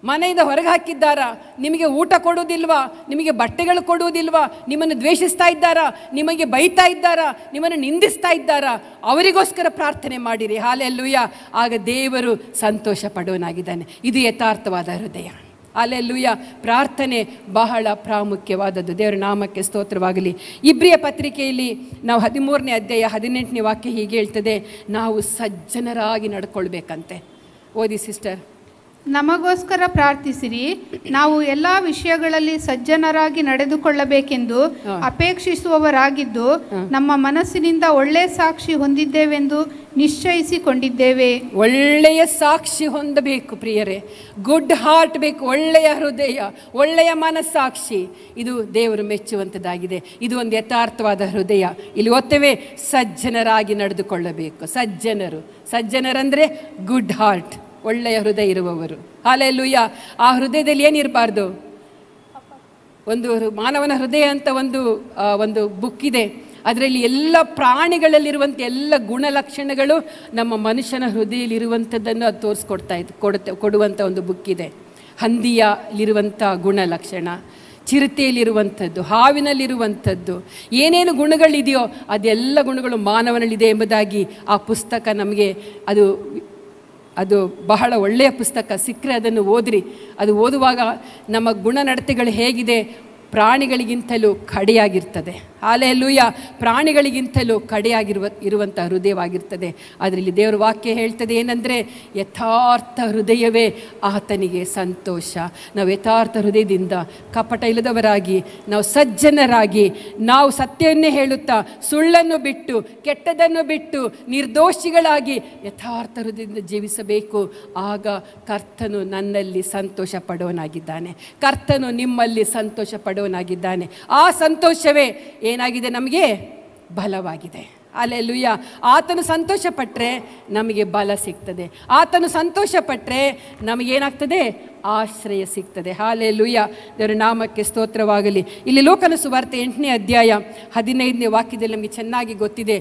ಮನೆಯಿಂದ ಹೊರಗೆ ಹಾಕಿದ್ದಾರಾ, ನಿಮಗೆ ಊಟ ಕೊಡುವುದಿಲ್ವಾ, ನಿಮಗೆ ಬಟ್ಟೆಗಳು ಕೊಡುವುದಿಲ್ವಾ, ನಿಮ್ಮನ್ನು ದ್ವೇಷಿಸ್ತಾ ಇದ್ದಾರಾ, ನಿಮಗೆ ಬೈತಾ ಇದ್ದಾರಾ, ನಿಮ್ಮನ್ನು ನಿಂದಿಸ್ತಾ ಇದ್ದಾರಾ, ಅವರಿಗೋಸ್ಕರ ಪ್ರಾರ್ಥನೆ ಮಾಡಿರಿ. ಹಲ್ಲೆಲೂಯಾ. ಆಗ ದೇವರು ಸಂತೋಷ ಪಡುವನಾಗಿದ್ದಾನೆ. ಇದು ಯಥಾರ್ಥವಾದ ಹೃದಯ. ಹಲ್ಲೆಲೂಯಾ. ಪ್ರಾರ್ಥನೆ ಬಹಳ ಪ್ರಾಮುಖ್ಯವಾದದ್ದು. ದೇವರ ನಾಮಕ್ಕೆ ಸ್ತೋತ್ರವಾಗಲಿ. ಇಬ್ರಿಯ ಪತ್ರಿಕೆಯಲ್ಲಿ ನಾವು 13ನೇ ಅಧ್ಯಾಯ 18ನೇ ವಾಕ್ಯ ಹೀಗೆ ಹೇಳ್ತದೆ, ನಾವು ಸಜ್ಜನರಾಗಿ ನಡ್ಕೊಳ್ಬೇಕಂತೆ. ಓದಿ ಸಿಸ್ಟರ್. ನಮಗೋಸ್ಕರ ಪ್ರಾರ್ಥಿಸಿರಿ, ನಾವು ಎಲ್ಲ ವಿಷಯಗಳಲ್ಲಿ ಸಜ್ಜನರಾಗಿ ನಡೆದುಕೊಳ್ಳಬೇಕೆಂದು ಅಪೇಕ್ಷಿಸುವವರಾಗಿದ್ದು ನಮ್ಮ ಮನಸ್ಸಿನಿಂದ ಒಳ್ಳೆ ಸಾಕ್ಷಿ ಹೊಂದಿದ್ದೇವೆಂದು ನಿಶ್ಚಯಿಸಿಕೊಂಡಿದ್ದೇವೆ. ಒಳ್ಳೆಯ ಸಾಕ್ಷಿ ಹೊಂದಬೇಕು ಪ್ರಿಯರೇ. ಗುಡ್ ಹಾರ್ಟ್ ಬೇಕು, ಒಳ್ಳೆಯ ಹೃದಯ, ಒಳ್ಳೆಯ ಮನಸ್ಸಾಕ್ಷಿ. ಇದು ದೇವರು ಮೆಚ್ಚುವಂಥದ್ದಾಗಿದೆ. ಇದು ಒಂದು ಯಥಾರ್ಥವಾದ ಹೃದಯ. ಇಲ್ಲಿ ಓದ್ತೇವೆ, ಸಜ್ಜನರಾಗಿ ನಡೆದುಕೊಳ್ಳಬೇಕು. ಸಜ್ಜನರಂದರೆ ಗುಡ್ ಹಾರ್ಟ್, ಒಳ್ಳೆಯ ಹೃದಯ ಇರುವವರು. ಹಲ್ಲೆಲೂಯಾ. ಆ ಹೃದಯದಲ್ಲಿ ಏನಿರಬಾರ್ದು? ಒಂದು ಮಾನವನ ಹೃದಯ ಅಂತ ಒಂದು ಬುಕ್ ಇದೆ. ಅದರಲ್ಲಿ ಎಲ್ಲ ಪ್ರಾಣಿಗಳಲ್ಲಿರುವಂಥ ಎಲ್ಲ ಗುಣಲಕ್ಷಣಗಳು ನಮ್ಮ ಮನುಷ್ಯನ ಹೃದಯದಲ್ಲಿರುವಂಥದ್ದನ್ನು ಅದು ಕೊಡುವಂಥ ಒಂದು ಬುಕ್ ಇದೆ. ಹಂದಿಯಲ್ಲಿರುವಂಥ ಗುಣಲಕ್ಷಣ, ಚಿರತೆಯಲ್ಲಿರುವಂಥದ್ದು, ಹಾವಿನಲ್ಲಿರುವಂಥದ್ದು, ಏನೇನು ಗುಣಗಳಿದೆಯೋ ಅದೆಲ್ಲ ಗುಣಗಳು ಮಾನವನಲ್ಲಿದೆ ಎಂಬುದಾಗಿ ಆ ಪುಸ್ತಕ ನಮಗೆ ಅದು ಬಹಳ ಒಳ್ಳೆಯ ಪುಸ್ತಕ. ಸಿಕ್ಕರೆ ಅದನ್ನು ಓದಿರಿ. ಅದು ಓದುವಾಗ ನಮ್ಮ ಗುಣನಡತೆಗಳು ಹೇಗಿದೆ, ಪ್ರಾಣಿಗಳಿಗಿಂತಲೂ ಕಡೆಯಾಗಿರ್ತದೆ. ಹಾಲೆಲೂಯ. ಪ್ರಾಣಿಗಳಿಗಿಂತಲೂ ಇರುವಂಥ ಹೃದಯವಾಗಿರ್ತದೆ. ಅದರಲ್ಲಿ ದೇವರ ವಾಕ್ಯ ಹೇಳ್ತದೆ ಏನಂದರೆ, ಯಥಾರ್ಥ ಹೃದಯವೇ ಆತನಿಗೆ ಸಂತೋಷ. ನಾವು ಯಥಾರ್ಥ ಹೃದಯದಿಂದ, ಕಪಟ ಇಲ್ಲದವರಾಗಿ, ನಾವು ಸಜ್ಜನರಾಗಿ, ನಾವು ಸತ್ಯವನ್ನೇ ಹೇಳುತ್ತಾ ಸುಳ್ಳನ್ನು ಬಿಟ್ಟು, ಕೆಟ್ಟದನ್ನು ಬಿಟ್ಟು, ನಿರ್ದೋಷಿಗಳಾಗಿ ಯಥಾರ್ಥ ಹೃದಯದಿಂದ ಜೀವಿಸಬೇಕು. ಆಗ ಕರ್ತನು ನನ್ನಲ್ಲಿ ಸಂತೋಷ ಪಡೋನಾಗಿದ್ದಾನೆ, ಕರ್ತನು ನಿಮ್ಮಲ್ಲಿ ಸಂತೋಷ ಪಡೋನಾಗಿದ್ದಾನೆ. ಆ ಸಂತೋಷವೇ ಏನಾಗಿದೆ, ನಮಗೆ ಬಲವಾಗಿದೆ. ಹಲ್ಲೆಲೂಯಾ. ಆತನು ಸಂತೋಷ ಪಟ್ಟರೆ ನಮಗೆ ಬಲ ಸಿಗ್ತದೆ. ಆತನು ಸಂತೋಷ ಪಟ್ಟರೆ ನಮಗೇನಾಗ್ತದೆ, ಆಶ್ರಯ ಸಿಗ್ತದೆ. ಹಲ್ಲೆಲೂಯಾ. ದೇವರ ನಾಮಕ್ಕೆ ಸ್ತೋತ್ರವಾಗಲಿ. ಇಲ್ಲಿ ಲೋಕನ ಸುವಾರ್ತೆ 8ನೇ ಅಧ್ಯಾಯ 15ನೇ ವಾಕ್ಯದಲ್ಲಿ ನಮಗೆ ಚೆನ್ನಾಗಿ ಗೊತ್ತಿದೆ,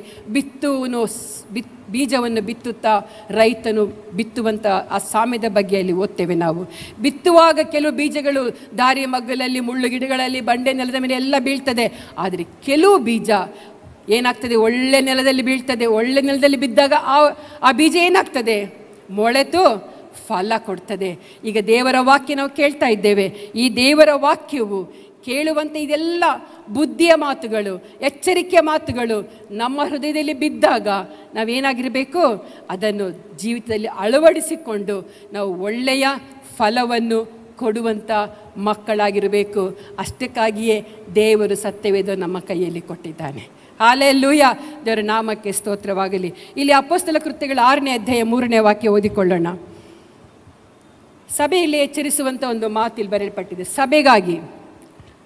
ಬೀಜವನ್ನು ಬಿತ್ತುತ್ತಾ ರೈತನು ಬಿತ್ತುವಂಥ ಆ ಸಾಮ್ಯದ ಬಗ್ಗೆ ಅಲ್ಲಿ ಓದ್ತೇವೆ ನಾವು. ಬಿತ್ತುವಾಗ ಕೆಲವು ಬೀಜಗಳು ದಾರಿಯ ಮಗ್ಗಲಲ್ಲಿ, ಮುಳ್ಳು ಗಿಡಗಳಲ್ಲಿ, ಬಂಡೆ ನೆಲದ ಮೇಲೆ ಎಲ್ಲ ಬೀಳ್ತದೆ. ಆದರೆ ಕೆಲವು ಬೀಜ ಏನಾಗ್ತದೆ, ಒಳ್ಳೆ ನೆಲದಲ್ಲಿ ಬೀಳ್ತದೆ. ಒಳ್ಳೆ ನೆಲದಲ್ಲಿ ಬಿದ್ದಾಗ ಆ ಬೀಜ ಏನಾಗ್ತದೆ, ಮೊಳೆತು ಫಲ ಕೊಡ್ತದೆ. ಈಗ ದೇವರ ವಾಕ್ಯ ನಾವು ಕೇಳ್ತಾ ಇದ್ದೇವೆ. ಈ ದೇವರ ವಾಕ್ಯವು ಕೇಳುವಂತೆ ಇದೆಲ್ಲ ಬುದ್ಧಿಯ ಮಾತುಗಳು, ಎಚ್ಚರಿಕೆಯ ಮಾತುಗಳು ನಮ್ಮ ಹೃದಯದಲ್ಲಿ ಬಿದ್ದಾಗ ನಾವೇನಾಗಿರಬೇಕು, ಅದನ್ನು ಜೀವಿತದಲ್ಲಿ ಅಳವಡಿಸಿಕೊಂಡು ನಾವು ಒಳ್ಳೆಯ ಫಲವನ್ನು ಕೊಡುವಂಥ ಮಕ್ಕಳಾಗಿರಬೇಕು. ಅಷ್ಟಕ್ಕಾಗಿಯೇ ದೇವರು ಸತ್ಯವೇದ ನಮ್ಮ ಕೈಯಲ್ಲಿ ಕೊಟ್ಟಿದ್ದಾನೆ. ಹಲ್ಲೆಲೂಯಾ. ದೇವರ ನಾಮಕ್ಕೆ ಸ್ತೋತ್ರವಾಗಲಿ. ಇಲ್ಲಿ ಅಪೊಸ್ತಲ ಕೃತ್ಯಗಳ 6ನೇ ಅಧ್ಯಾಯ 3ನೇ ವಾಕ್ಯ ಓದಿಕೊಳ್ಳೋಣ. ಸಭೆಯಲ್ಲಿ ಎಚ್ಚರಿಸುವಂಥ ಒಂದು ಮಾತಿಲ್ಲಿ ಬರೆಯಲ್ಪಟ್ಟಿದೆ, ಸಭೆಗಾಗಿ.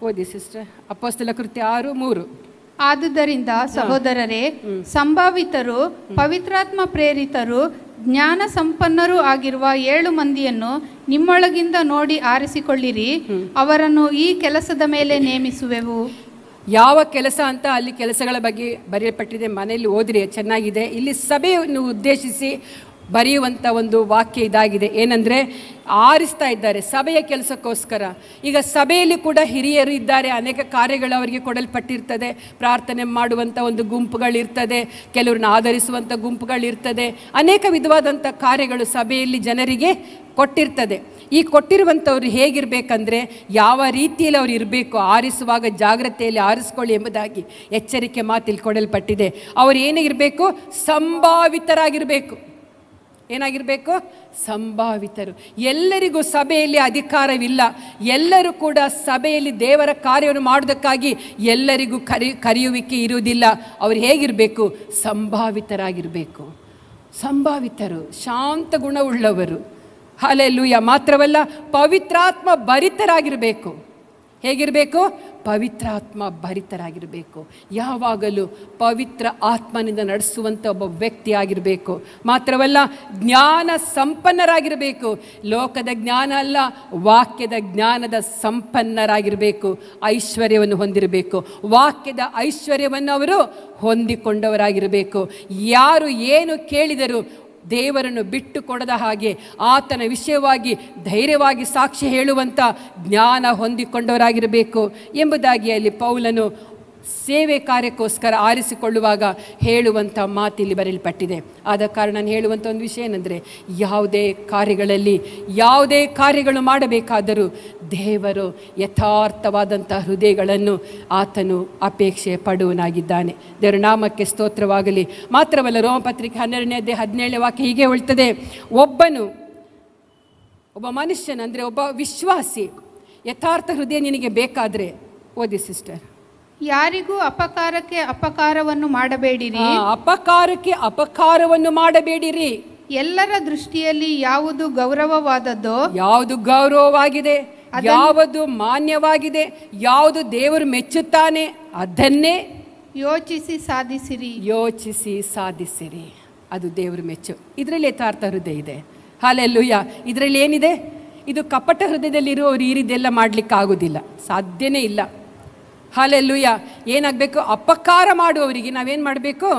ಓದಿ ಸಿಸ್ಟರ್, ಅಪೊಸ್ತಲ ಕೃತ್ಯ 6:3. ಆದುದರಿಂದ ಸಹೋದರರೇ, ಸಂಭಾವಿತರು, ಪವಿತ್ರಾತ್ಮ ಪ್ರೇರಿತರು, ಜ್ಞಾನ ಸಂಪನ್ನರೂ ಆಗಿರುವ 7 ಮಂದಿಯನ್ನು ನಿಮ್ಮೊಳಗಿಂದ ನೋಡಿ ಆರಿಸಿಕೊಳ್ಳಿರಿ. ಅವರನ್ನು ಈ ಕೆಲಸದ ಮೇಲೆ ನೇಮಿಸುವೆವು. ಯಾವ ಕೆಲಸ ಅಂತ ಅಲ್ಲಿ ಕೆಲಸಗಳ ಬಗ್ಗೆ ಬರೆಯಲ್ಪಟ್ಟಿದೆ, ಮನೆಯಲ್ಲಿ ಓದಿರಿ, ಚೆನ್ನಾಗಿದೆ. ಇಲ್ಲಿ ಸಭೆಯನ್ನು ಉದ್ದೇಶಿಸಿ ಬರೆಯುವಂಥ ಒಂದು ವಾಕ್ಯ ಇದಾಗಿದೆ. ಏನಂದರೆ, ಆರಿಸ್ತಾ ಇದ್ದಾರೆ ಸಭೆಯ ಕೆಲಸಕ್ಕೋಸ್ಕರ. ಈಗ ಸಭೆಯಲ್ಲಿ ಕೂಡ ಹಿರಿಯರು ಇದ್ದಾರೆ, ಅನೇಕ ಕಾರ್ಯಗಳು ಅವರಿಗೆ ಕೊಡಲ್ಪಟ್ಟಿರ್ತದೆ. ಪ್ರಾರ್ಥನೆ ಮಾಡುವಂಥ ಒಂದು ಗುಂಪುಗಳಿರ್ತದೆ, ಕೆಲವ್ರನ್ನ ಆಧರಿಸುವಂಥ ಗುಂಪುಗಳಿರ್ತದೆ, ಅನೇಕ ವಿಧವಾದಂಥ ಕಾರ್ಯಗಳು ಸಭೆಯಲ್ಲಿ ಜನರಿಗೆ ಕೊಟ್ಟಿರ್ತದೆ. ಈ ಕೊಟ್ಟಿರುವಂಥವ್ರು ಹೇಗಿರಬೇಕಂದ್ರೆ, ಯಾವ ರೀತಿಯಲ್ಲಿ ಅವ್ರು ಇರಬೇಕು, ಆರಿಸುವಾಗ ಜಾಗ್ರತೆಯಲ್ಲಿ ಆರಿಸ್ಕೊಳ್ಳಿ ಎಂಬುದಾಗಿ ಎಚ್ಚರಿಕೆ ಮಾತಿಲ್ಲಿ ಕೊಡಲ್ಪಟ್ಟಿದೆ. ಅವರು ಏನಾಗಿರಬೇಕು, ಸಂಭಾವಿತರಾಗಿರಬೇಕು. ಏನಾಗಿರಬೇಕು, ಸಂಭಾವಿತರು. ಎಲ್ಲರಿಗೂ ಸಭೆಯಲ್ಲಿ ಅಧಿಕಾರವಿಲ್ಲ. ಎಲ್ಲರೂ ಕೂಡ ಸಭೆಯಲ್ಲಿ ದೇವರ ಕಾರ್ಯವನ್ನು ಮಾಡೋದಕ್ಕಾಗಿ ಎಲ್ಲರಿಗೂ ಕರೆಯುವಿಕೆ ಇರುವುದಿಲ್ಲ. ಅವರು ಹೇಗಿರಬೇಕು, ಸಂಭಾವಿತರಾಗಿರಬೇಕು. ಸಂಭಾವಿತರು, ಶಾಂತ ಗುಣವುಳ್ಳವರು. ಹಲ್ಲೆಲೂಯಾ. ಮಾತ್ರವಲ್ಲ, ಪವಿತ್ರಾತ್ಮ ಭರಿತರಾಗಿರಬೇಕು. ಹೇಗಿರಬೇಕು, ಪವಿತ್ರಾತ್ಮ ಭರಿತರಾಗಿರಬೇಕು. ಯಾವಾಗಲೂ ಪವಿತ್ರ ಆತ್ಮನಿಂದ ನಡೆಸುವಂಥ ಒಬ್ಬ ವ್ಯಕ್ತಿ ಆಗಿರಬೇಕು. ಮಾತ್ರವಲ್ಲ, ಜ್ಞಾನ ಸಂಪನ್ನರಾಗಿರಬೇಕು. ಲೋಕದ ಜ್ಞಾನ ಅಲ್ಲ, ವಾಕ್ಯದ ಜ್ಞಾನದ ಸಂಪನ್ನರಾಗಿರಬೇಕು. ಐಶ್ವರ್ಯವನ್ನು ಹೊಂದಿರಬೇಕು. ವಾಕ್ಯದ ಐಶ್ವರ್ಯವನ್ನು ಅವರು ಹೊಂದಿಕೊಂಡವರಾಗಿರಬೇಕು. ಯಾರು ಏನು ಕೇಳಿದರೂ ದೇವರನ್ನು ಬಿಟ್ಟು ಕೊಡದ ಹಾಗೆ ಆತನ ವಿಷಯವಾಗಿ ಧೈರ್ಯವಾಗಿ ಸಾಕ್ಷಿ ಹೇಳುವಂಥ ಜ್ಞಾನ ಹೊಂದಿಕೊಂಡವರಾಗಿರಬೇಕು ಎಂಬುದಾಗಿ ಅಲ್ಲಿ ಪೌಲನು ಸೇವೆ ಕಾರ್ಯಕ್ಕೋಸ್ಕರ ಆರಿಸಿಕೊಳ್ಳುವಾಗ ಹೇಳುವಂಥ ಮಾತಿಲ್ಲಿ ಬರೆಯಲ್ಪಟ್ಟಿದೆ. ಆದ ಕಾರಣ ನಾನು ಹೇಳುವಂಥ ಒಂದು ವಿಷಯ ಏನಂದರೆ, ಯಾವುದೇ ಕಾರ್ಯಗಳು ಮಾಡಬೇಕಾದರೂ ದೇವರು ಯಥಾರ್ಥವಾದಂಥ ಹೃದಯಗಳನ್ನು ಆತನು ಅಪೇಕ್ಷೆ ಪಡುವನಾಗಿದ್ದಾನೆ. ದೇವರ ನಾಮಕ್ಕೆ ಸ್ತೋತ್ರವಾಗಲಿ. ಮಾತ್ರವಲ್ಲ, ರೋಮಪತ್ರಿಕೆ 12ನೇ ಅಧ್ಯಾಯ 17ನೇ ವಾಕ್ಯ ಹೀಗೆ ಹೇಳ್ತದೆ, ಒಬ್ಬ ಮನುಷ್ಯನ ಅಂದರೆ ಒಬ್ಬ ವಿಶ್ವಾಸಿ ಯಥಾರ್ಥ ಹೃದಯ ನಿನಗೆ ಬೇಕಾದರೆ, ಓದಿ ಸಿಸ್ಟರ್, ಯಾರಿಗೂ ಅಪಕಾರಕ್ಕೆ ಅಪಕಾರವನ್ನು ಮಾಡಬೇಡಿರಿ. ಅಪಕಾರಕ್ಕೆ ಅಪಕಾರವನ್ನು ಮಾಡಬೇಡಿರಿ. ಎಲ್ಲರ ದೃಷ್ಟಿಯಲ್ಲಿ ಯಾವುದು ಗೌರವವಾದದ್ದೋ, ಯಾವುದು ಗೌರವವಾಗಿದೆ, ಯಾವುದು ಮಾನ್ಯವಾಗಿದೆ, ಯಾವುದು ದೇವರು ಮೆಚ್ಚುತ್ತಾನೆ ಅದನ್ನೇ ಯೋಚಿಸಿ ಸಾಧಿಸಿರಿ. ಅದು ದೇವರು ಮೆಚ್ಚು. ಇದರಲ್ಲಿ ಯಥಾರ್ಥ ಹೃದಯ ಇದೆ. ಹಲ್ಲೆಲೂಯಾ. ಇದರಲ್ಲಿ ಏನಿದೆ, ಇದು ಕಪಟ ಹೃದಯದಲ್ಲಿರುವವರು ಈ ರೀತಿಯೆಲ್ಲ ಮಾಡಲಿಕ್ಕೆ ಆಗೋದಿಲ್ಲ, ಸಾಧ್ಯನೇ ಇಲ್ಲ. ಹಲ್ಲೆಲೂಯಾ. ಏನಾಗಬೇಕು, ಅಪಕಾರ ಮಾಡುವವರಿಗೆ ನಾವೇನು ಮಾಡಬೇಕು,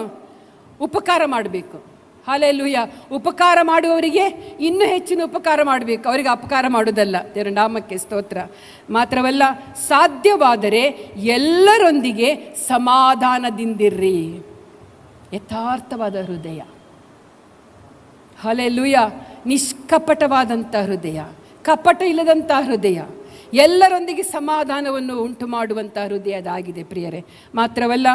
ಉಪಕಾರ ಮಾಡಬೇಕು. ಹಲ್ಲೆಲೂಯಾ. ಉಪಕಾರ ಮಾಡುವವರಿಗೆ ಇನ್ನೂ ಹೆಚ್ಚಿನ ಉಪಕಾರ ಮಾಡಬೇಕು, ಅವರಿಗೆ ಅಪಕಾರ ಮಾಡೋದಲ್ಲ. ದೇವರ ನಾಮಕ್ಕೆ ಸ್ತೋತ್ರ. ಮಾತ್ರವಲ್ಲ, ಸಾಧ್ಯವಾದರೆ ಎಲ್ಲರೊಂದಿಗೆ ಸಮಾಧಾನದಿಂದಿರ್ರಿ. ಯಥಾರ್ಥವಾದ ಹೃದಯ. ಹಲ್ಲೆಲೂಯಾ. ನಿಷ್ಕಪಟವಾದಂಥ ಹೃದಯ, ಕಪಟ ಇಲ್ಲದಂಥ ಹೃದಯ. ಎಲ್ಲರೊಂದಿಗೆ ಸಮಾಧಾನವನ್ನು ಉಂಟು ಮಾಡುವಂಥ ಹೃದಯ ಅದಾಗಿದೆ ಪ್ರಿಯರೇ. ಮಾತ್ರವಲ್ಲ,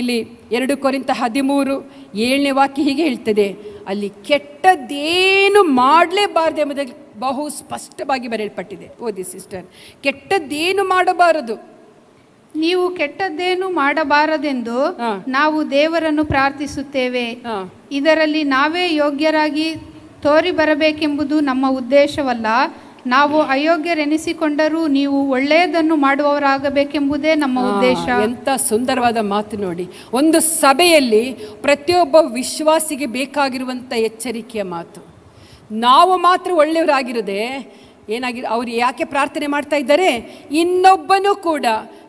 ಇಲ್ಲಿ 2 ಕೊರಿಂಥ 13:7 ವಾಕ್ಯ ಹೀಗೆ ಹೇಳ್ತದೆ, ಅಲ್ಲಿ ಕೆಟ್ಟದ್ದೇನು ಮಾಡಲೇಬಾರದು ಎಂಬುದಾಗಿ ಬಹು ಸ್ಪಷ್ಟವಾಗಿ ಬರೆಯಲ್ಪಟ್ಟಿದೆ. ಓದಿ ಸಿಸ್ಟರ್, ಕೆಟ್ಟದ್ದೇನು ಮಾಡಬಾರದು. ನೀವು ಕೆಟ್ಟದ್ದೇನು ಮಾಡಬಾರದೆಂದು ನಾವು ದೇವರನ್ನು ಪ್ರಾರ್ಥಿಸುತ್ತೇವೆ. ಇದರಲ್ಲಿ ನಾವೇ ಯೋಗ್ಯರಾಗಿ ತೋರಿ ಬರಬೇಕೆಂಬುದು ನಮ್ಮ ಉದ್ದೇಶವಲ್ಲ. ನಾವು ಅಯೋಗ್ಯರೆನಿಸಿಕೊಂಡರೂ ನೀವು ಒಳ್ಳೆಯದನ್ನು ಮಾಡುವವರಾಗಬೇಕೆಂಬುದೇ ನಮ್ಮ ಉದ್ದೇಶ. ಎಂಥ ಸುಂದರವಾದ ಮಾತು ನೋಡಿ. ಒಂದು ಸಭೆಯಲ್ಲಿ ಪ್ರತಿಯೊಬ್ಬ ವಿಶ್ವಾಸಿಗೆ ಬೇಕಾಗಿರುವಂಥ ಎಚ್ಚರಿಕೆಯ ಮಾತು. ನಾವು ಮಾತ್ರ ಒಳ್ಳೆಯವರಾಗಿರದೆ ಅವ್ರು ಯಾಕೆ ಪ್ರಾರ್ಥನೆ ಮಾಡ್ತಾ ಇದ್ದಾರೆ? ಇನ್ನೊಬ್ಬನೂ ಕೂಡ,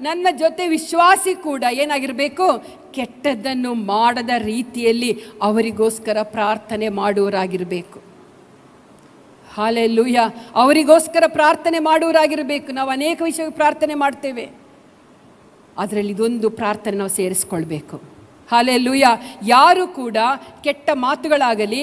ನನ್ನ ಜೊತೆ ವಿಶ್ವಾಸಿ ಕೂಡ ಏನಾಗಿರಬೇಕು? ಕೆಟ್ಟದ್ದನ್ನು ಮಾಡದ ರೀತಿಯಲ್ಲಿ ಅವರಿಗೋಸ್ಕರ ಪ್ರಾರ್ಥನೆ ಮಾಡುವವರಾಗಿರಬೇಕು. ಹಾಲೆಲೂಯ, ಅವರಿಗೋಸ್ಕರ ಪ್ರಾರ್ಥನೆ ಮಾಡುವವರಾಗಿರಬೇಕು. ನಾವು ಅನೇಕ ವಿಷಯಕ್ಕೆ ಪ್ರಾರ್ಥನೆ ಮಾಡ್ತೇವೆ, ಅದರಲ್ಲಿ ಇದೊಂದು ಪ್ರಾರ್ಥನೆ ನಾವು ಸೇರಿಸ್ಕೊಳ್ಬೇಕು. ಹಾಲೆಲೂಯ. ಯಾರು ಕೂಡ ಕೆಟ್ಟ ಮಾತುಗಳಾಗಲಿ,